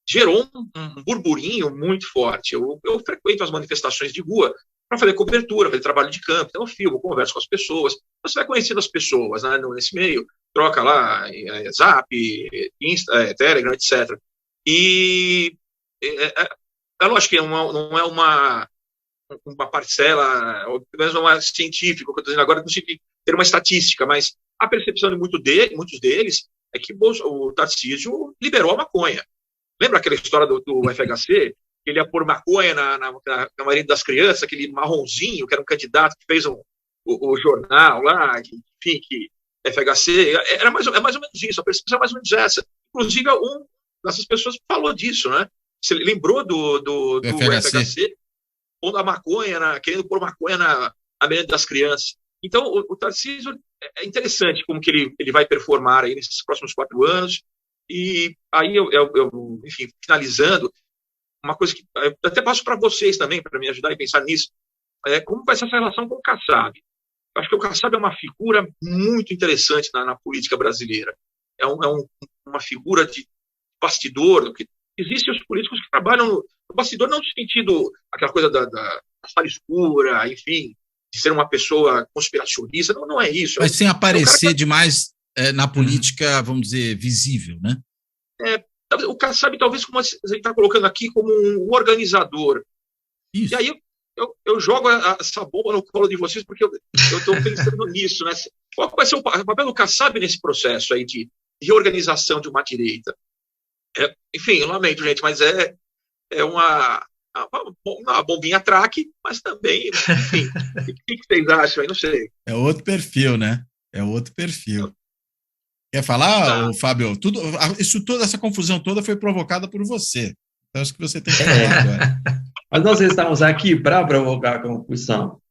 gerou um burburinho muito forte. Eu frequento as manifestações de rua para fazer cobertura, fazer trabalho de campo, então eu filmo, converso com as pessoas, você vai conhecendo as pessoas, né, nesse meio, troca lá Zap, Insta, Telegram, etc. E é lógico que não é uma parcela, ou pelo menos não é científico, o que eu estou dizendo agora, não consigo ter uma estatística, mas a percepção de muitos deles é que o Tarcísio liberou a maconha. Lembra aquela história do FHC? Que ele ia pôr maconha na maioria das crianças, aquele marronzinho, que era um candidato que fez o jornal lá, enfim, que FHC, é mais ou menos isso, a percepção é mais ou menos essa. Inclusive, dessas pessoas falou disso, né? Você lembrou do FHC, pondo a maconha, querendo pôr maconha na mente das crianças. Então, o Tarcísio é interessante como que ele vai performar aí nesses próximos 4 anos. E aí, enfim, finalizando, uma coisa que eu até passo para vocês também, para me ajudar a pensar nisso, como vai ser essa relação com o Kassab. Eu acho que o Kassab é uma figura muito interessante na política brasileira. É uma figura de bastidor, que existem os políticos que trabalham no bastidor, não no sentido, aquela coisa da sala escura, enfim, de ser uma pessoa conspiracionista, não é isso.
Mas sem aparecer demais na política, vamos dizer, visível, né?
O Kassab, talvez, como você está colocando aqui, como um organizador.
Isso.
E aí eu jogo essa bomba no colo de vocês, porque eu estou pensando nisso, né? Qual vai ser o papel do Kassab nesse processo aí de reorganização de uma direita? Enfim, eu lamento, gente, mas é uma bombinha traque, mas também, enfim, o que vocês acham aí? Não sei.
É outro perfil, né? É outro perfil. Quer falar, Fábio? Essa confusão toda foi provocada por você. Então, acho que você tem que falar agora.
Mas nós estamos aqui para provocar confusão.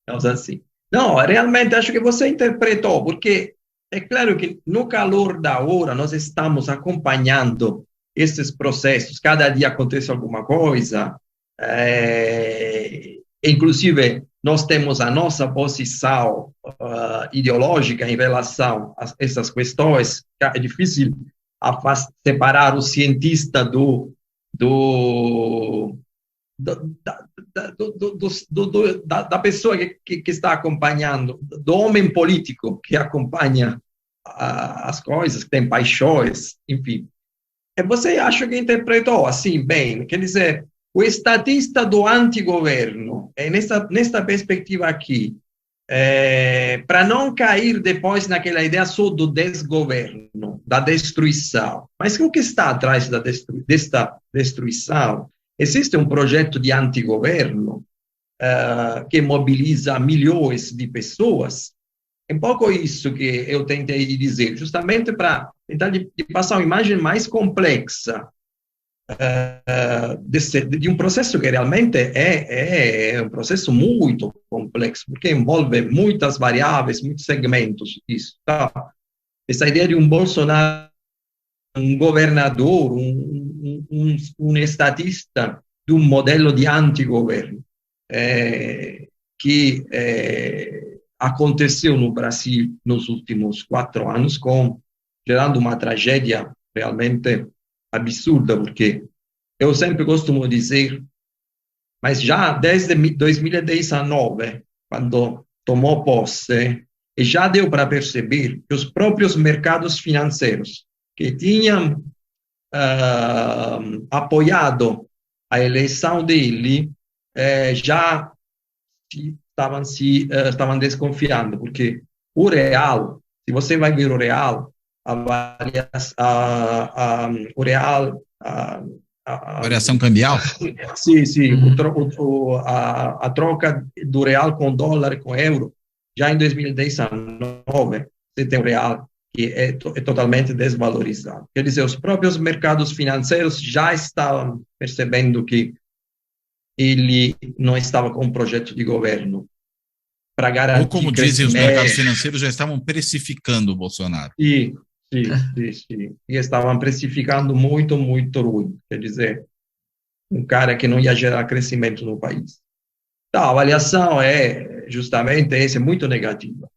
Estamos assim. Não, realmente acho que você interpretou, porque é claro que no calor da hora nós estamos acompanhando esses processos. Cada dia acontece alguma coisa. Inclusive, nós temos a nossa posição ideológica em relação a essas questões. É difícil separar o cientista da pessoa que está acompanhando, do homem político que acompanha as coisas, que tem paixões, enfim. E você acha que interpretou assim, bem, quer dizer, o estatista do antigoverno, nesta perspectiva aqui, para não cair depois naquela ideia só do desgoverno, da destruição. Mas o que está atrás desta destruição? Existe um projeto de antigoverno que mobiliza milhões de pessoas. É um pouco isso que eu tentei dizer, justamente para tentar de passar uma imagem mais complexa de um processo que realmente é um processo muito complexo, porque envolve muitas variáveis, muitos segmentos disso. Tá? Essa ideia de um Bolsonaro, um governador, um estatista de um modelo de antigoverno que aconteceu no Brasil nos últimos 4 anos, gerando uma tragédia realmente absurda, porque eu sempre costumo dizer, mas já desde 2019, quando tomou posse, e já deu para perceber que os próprios mercados financeiros que tinham apoiado a eleição dele já estavam desconfiando, porque o real, se você vai ver o real,
Variação cambial?
Sim, sim. A troca do real com dólar, com euro, já em 2019, você tem o real que é totalmente desvalorizado. Quer dizer, os próprios mercados financeiros já estavam percebendo que ele não estava com um projeto de governo para garantir.
Ou como dizem os mercados financeiros, já estavam precificando o Bolsonaro.
Sim. E estavam precificando muito, muito ruim. Quer dizer, um cara que não ia gerar crescimento no país. Então, a avaliação é justamente essa, muito negativa.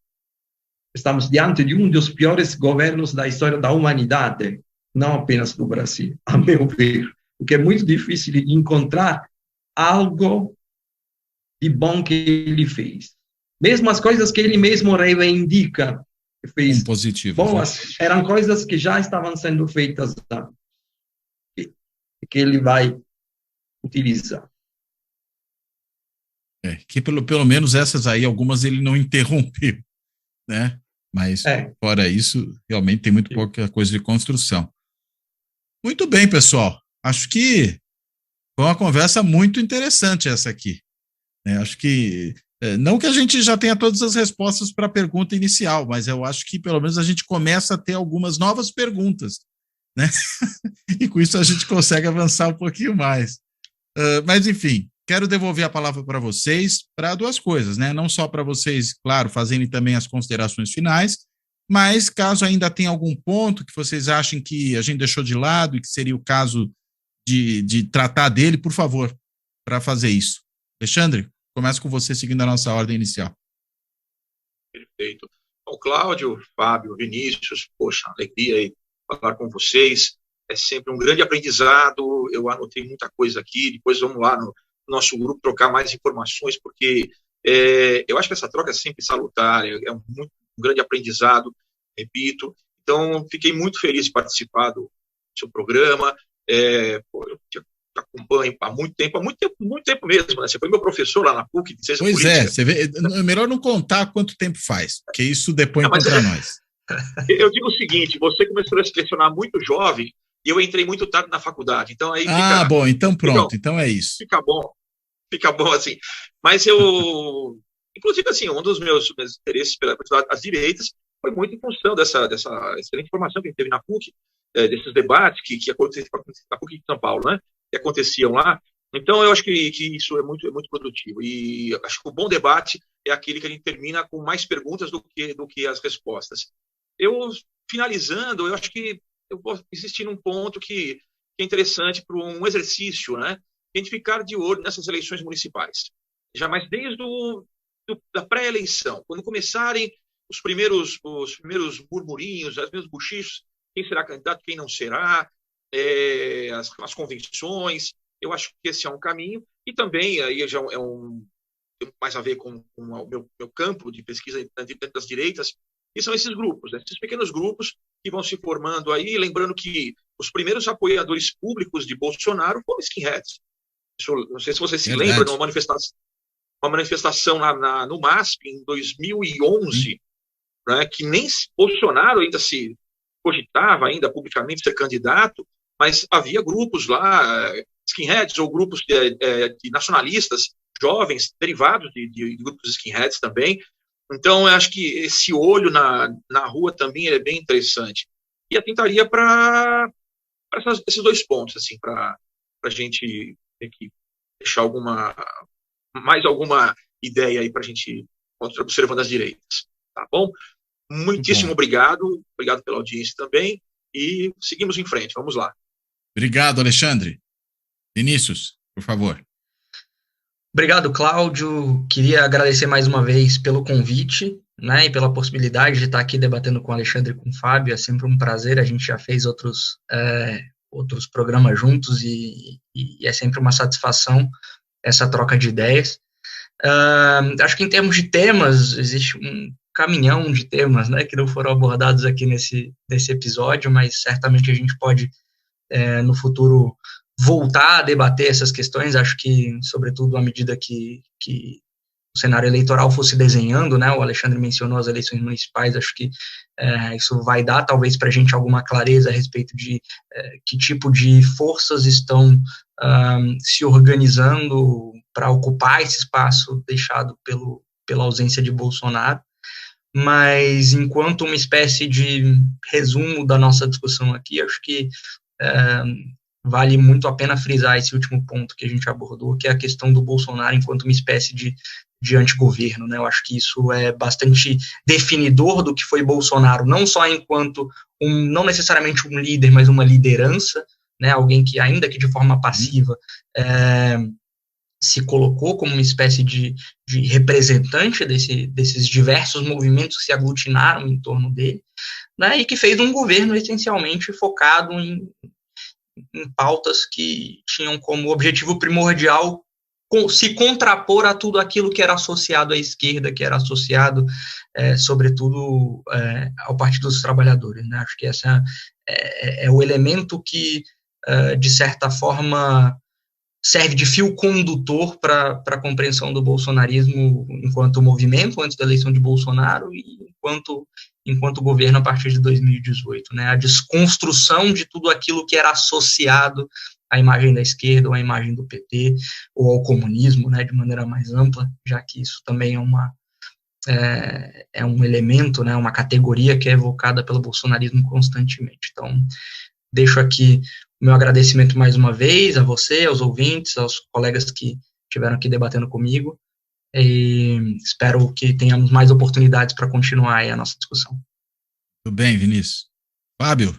Estamos diante de um dos piores governos da história da humanidade, não apenas do Brasil, a meu ver, porque é muito difícil de encontrar algo de bom que ele fez. Mesmo as coisas que ele mesmo reivindica, fez
positivo,
boas, eram coisas que já estavam sendo feitas antes, que ele vai utilizar.
Que pelo menos essas aí, algumas ele não interrompeu, né? Mas, fora isso, realmente tem muito pouca coisa de construção. Muito bem, pessoal. Acho que foi uma conversa muito interessante essa aqui. Acho que, não que a gente já tenha todas as respostas para a pergunta inicial, mas eu acho que pelo menos a gente começa a ter algumas novas perguntas, né? E com isso a gente consegue avançar um pouquinho mais. Mas, enfim, quero devolver a palavra para vocês para duas coisas, né? Não só para vocês, claro, fazerem também as considerações finais, mas caso ainda tenha algum ponto que vocês achem que a gente deixou de lado e que seria o caso de tratar dele, por favor, para fazer isso. Alexandre, começo com você seguindo a nossa ordem inicial.
Perfeito. Bom, Cláudio, Fábio, Vinícius, poxa, alegria aí falar com vocês. É sempre um grande aprendizado. Eu anotei muita coisa aqui. Depois vamos lá no nosso grupo trocar mais informações, porque eu acho que essa troca é sempre salutar, é um grande aprendizado, repito. Então, fiquei muito feliz de participar do seu programa. Eu te acompanho há muito tempo mesmo, né? Você foi meu professor lá na PUC de Ciência Política.
Você vê, é melhor não contar quanto tempo faz, porque isso depõe contra nós.
Eu digo o seguinte, você começou a se lecionar muito jovem, e eu entrei muito tarde na faculdade, então aí fica...
bom, então pronto, então é isso.
Fica bom assim. Mas eu, inclusive assim, um dos meus interesses pelas direitas foi muito em função dessa excelente formação que a gente teve na PUC, desses debates que aconteciam na PUC de São Paulo, né? Que aconteciam lá. Então eu acho que isso é muito produtivo, e acho que o bom debate é aquele que a gente termina com mais perguntas do que as respostas. Finalizando, eu acho que eu posso insistir num ponto que é interessante para um exercício, né? A gente ficar de olho nessas eleições municipais. Já mais desde da pré-eleição, quando começarem os primeiros murmurinhos, os primeiros buchichos, quem será candidato, quem não será, as convenções, eu acho que esse é um caminho, e também aí já tem mais a ver com o meu campo de pesquisa dentro das direitas, e são esses grupos, né? Esses pequenos grupos que vão se formando aí, lembrando que os primeiros apoiadores públicos de Bolsonaro foram skinheads. Não sei se você se lembra de uma manifestação no MASP em 2011, né, que nem Bolsonaro ainda se cogitava ainda publicamente ser candidato, mas havia grupos lá, skinheads ou grupos de nacionalistas jovens, derivados de grupos skinheads também. Então, eu acho que esse olho na rua também é bem interessante. E atentaria para esses dois pontos, assim, para a gente ter que deixar mais alguma ideia aí para a gente observando as direitas. Tá bom? Muitíssimo obrigado pela audiência também, e seguimos em frente, vamos lá.
Obrigado, Alexandre. Vinícius, por favor.
Obrigado, Cláudio. Queria agradecer mais uma vez pelo convite né, e pela possibilidade de estar aqui debatendo com o Alexandre e com o Fábio. É sempre um prazer, a gente já fez outros programas juntos e é sempre uma satisfação essa troca de ideias. Acho que em termos de temas, existe um caminhão de temas, né, que não foram abordados aqui nesse episódio, mas certamente a gente pode, no futuro, voltar a debater essas questões. Acho que, sobretudo, à medida que o cenário eleitoral fosse desenhando, né, o Alexandre mencionou as eleições municipais, acho que isso vai dar, talvez, para a gente alguma clareza a respeito de que tipo de forças estão se organizando para ocupar esse espaço deixado pela ausência de Bolsonaro. Mas, enquanto uma espécie de resumo da nossa discussão aqui, acho que vale muito a pena frisar esse último ponto que a gente abordou, que é a questão do Bolsonaro enquanto uma espécie de antigoverno, né? Eu acho que isso é bastante definidor do que foi Bolsonaro, não só enquanto não necessariamente um líder, mas uma liderança, né? Alguém que, ainda que de forma passiva, se colocou como uma espécie de representante desses diversos movimentos que se aglutinaram em torno dele, né, e que fez um governo essencialmente focado em pautas que tinham como objetivo primordial se contrapor a tudo aquilo que era associado à esquerda, que era associado, sobretudo, ao Partido dos Trabalhadores, né? Acho que esse é o elemento que, de certa forma, serve de fio condutor para a compreensão do bolsonarismo enquanto movimento antes da eleição de Bolsonaro e enquanto governo a partir de 2018, né? A desconstrução de tudo aquilo que era associado à imagem da esquerda ou à imagem do PT ou ao comunismo, né, de maneira mais ampla, já que isso também é um elemento, né, uma categoria que é evocada pelo bolsonarismo constantemente. Então, deixo aqui o meu agradecimento mais uma vez a você, aos ouvintes, aos colegas que estiveram aqui debatendo comigo, e espero que tenhamos mais oportunidades para continuar aí a nossa discussão.
Muito bem, Vinícius. Fábio,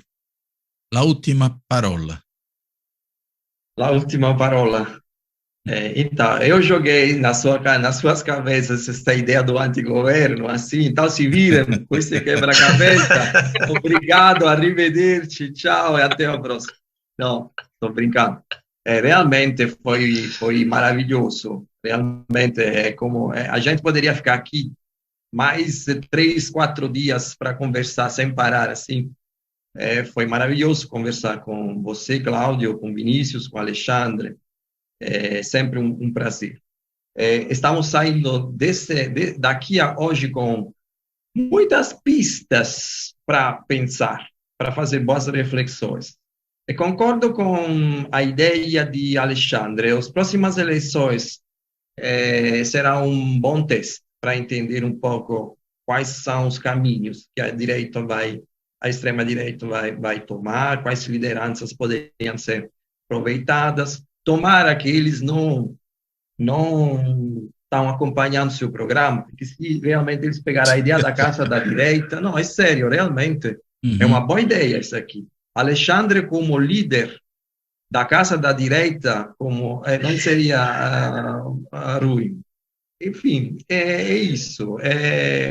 a última parola.
A última parola. Então, eu joguei nas suas cabeças essa ideia do antigoverno, assim, então se viram com esse quebra-cabeça. Obrigado, arrivederci, tchau e até a próxima. Não, estou brincando. Realmente foi maravilhoso. Realmente a gente poderia ficar aqui mais 3, 4 dias para conversar sem parar, assim. Foi maravilhoso conversar com você, Cláudio, com Vinícius, com Alexandre. É sempre um prazer. Estamos saindo daqui a hoje com muitas pistas para pensar, para fazer boas reflexões. Concordo com a ideia de Alexandre. As próximas eleições será um bom teste para entender um pouco quais são os caminhos que a extrema-direita vai tomar, quais lideranças poderiam ser aproveitadas. Tomara que eles não estão acompanhando seu programa, porque se realmente eles pegarem a ideia da casa da direita, não, é sério, realmente, é uma boa ideia isso aqui. Alexandre como líder da casa da direita, não seria ruim. Enfim, é isso.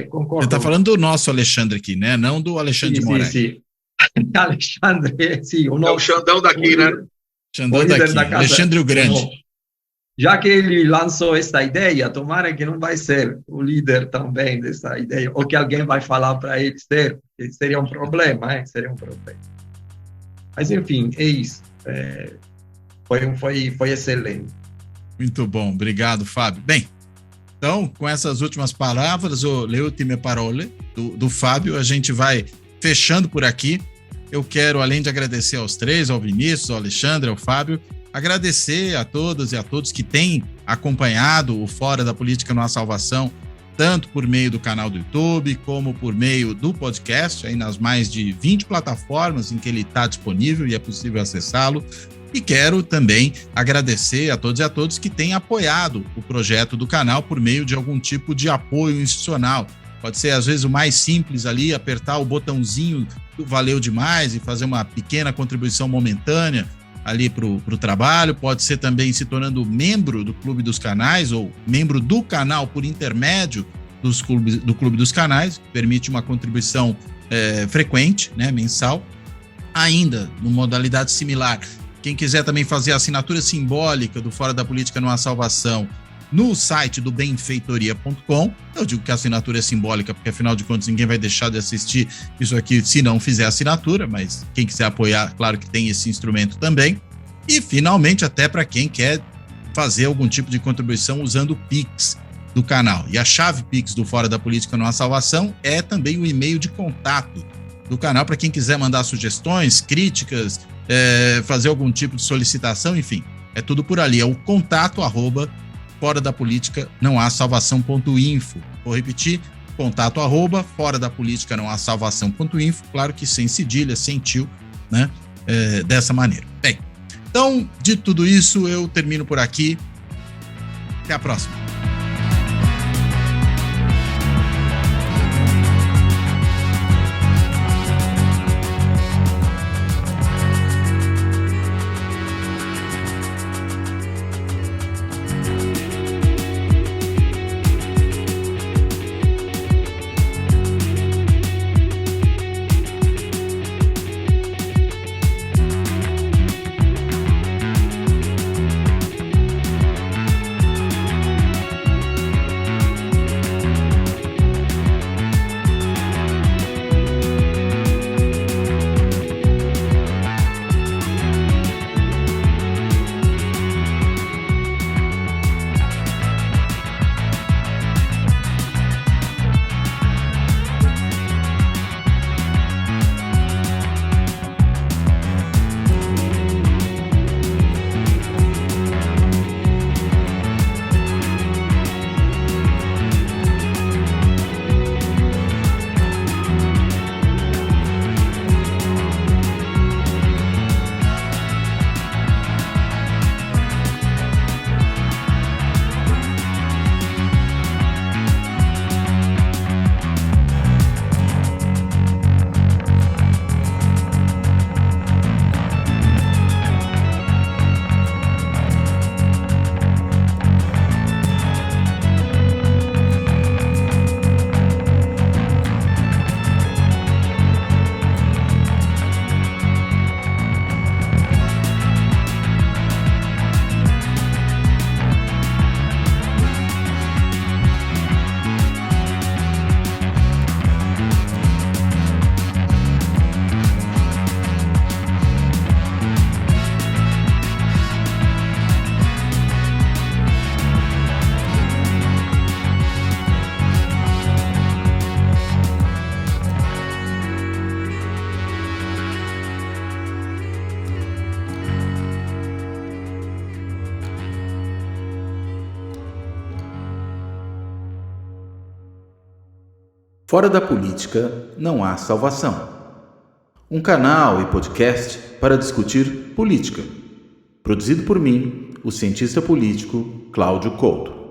Concordo.
Você está falando do nosso Alexandre aqui, né? Não do Alexandre de Moraes.
Sim. Alexandre, sim.
O Xandão daqui, né?
Xandão daqui, Alexandre o Grande.
Já que ele lançou essa ideia, tomara que não vai ser o líder também dessa ideia, ou que alguém vai falar para ele ser, seria um problema, seria um problema. Mas, enfim, é isso. Foi excelente.
Muito bom, obrigado, Fábio. Bem, então, com essas últimas palavras, le ultime parole do Fábio, a gente vai fechando por aqui. Eu quero, além de agradecer aos três, ao Vinícius, ao Alexandre, ao Fábio, agradecer a todas e a todos que têm acompanhado o Fora da Política Não Há Salvação, tanto por meio do canal do YouTube, como por meio do podcast, aí nas mais de 20 plataformas em que ele está disponível e é possível acessá-lo. E quero também agradecer a todos e a todos que têm apoiado o projeto do canal por meio de algum tipo de apoio institucional. Pode ser, às vezes, o mais simples ali, apertar o botãozinho do valeu demais e fazer uma pequena contribuição momentânea ali para o trabalho. Pode ser também se tornando membro do Clube dos Canais ou membro do canal por intermédio do Clube dos Canais, que permite uma contribuição frequente, né, mensal. Ainda, numa modalidade similar, quem quiser também fazer a assinatura simbólica do Fora da Política Não Há Salvação no site do benfeitoria.com. Eu digo que a assinatura é simbólica, porque afinal de contas ninguém vai deixar de assistir isso aqui se não fizer assinatura, mas quem quiser apoiar, claro que tem esse instrumento também. E finalmente, até para quem quer fazer algum tipo de contribuição usando o Pix do canal. E a chave Pix do Fora da Política Não Há Salvação é também o e-mail de contato do canal para quem quiser mandar sugestões, críticas, fazer algum tipo de solicitação, enfim, é tudo por ali, é o contato @ fora da política não há salvação.info. Vou repetir, contato @ fora da política não há salvação.info, claro que sem cedilha, sem tio, né, dessa maneira. Bem, então, de tudo isso, eu termino por aqui, até a próxima.
Fora da política não há salvação. Um canal e podcast para discutir política. Produzido por mim, o cientista político Cláudio Couto.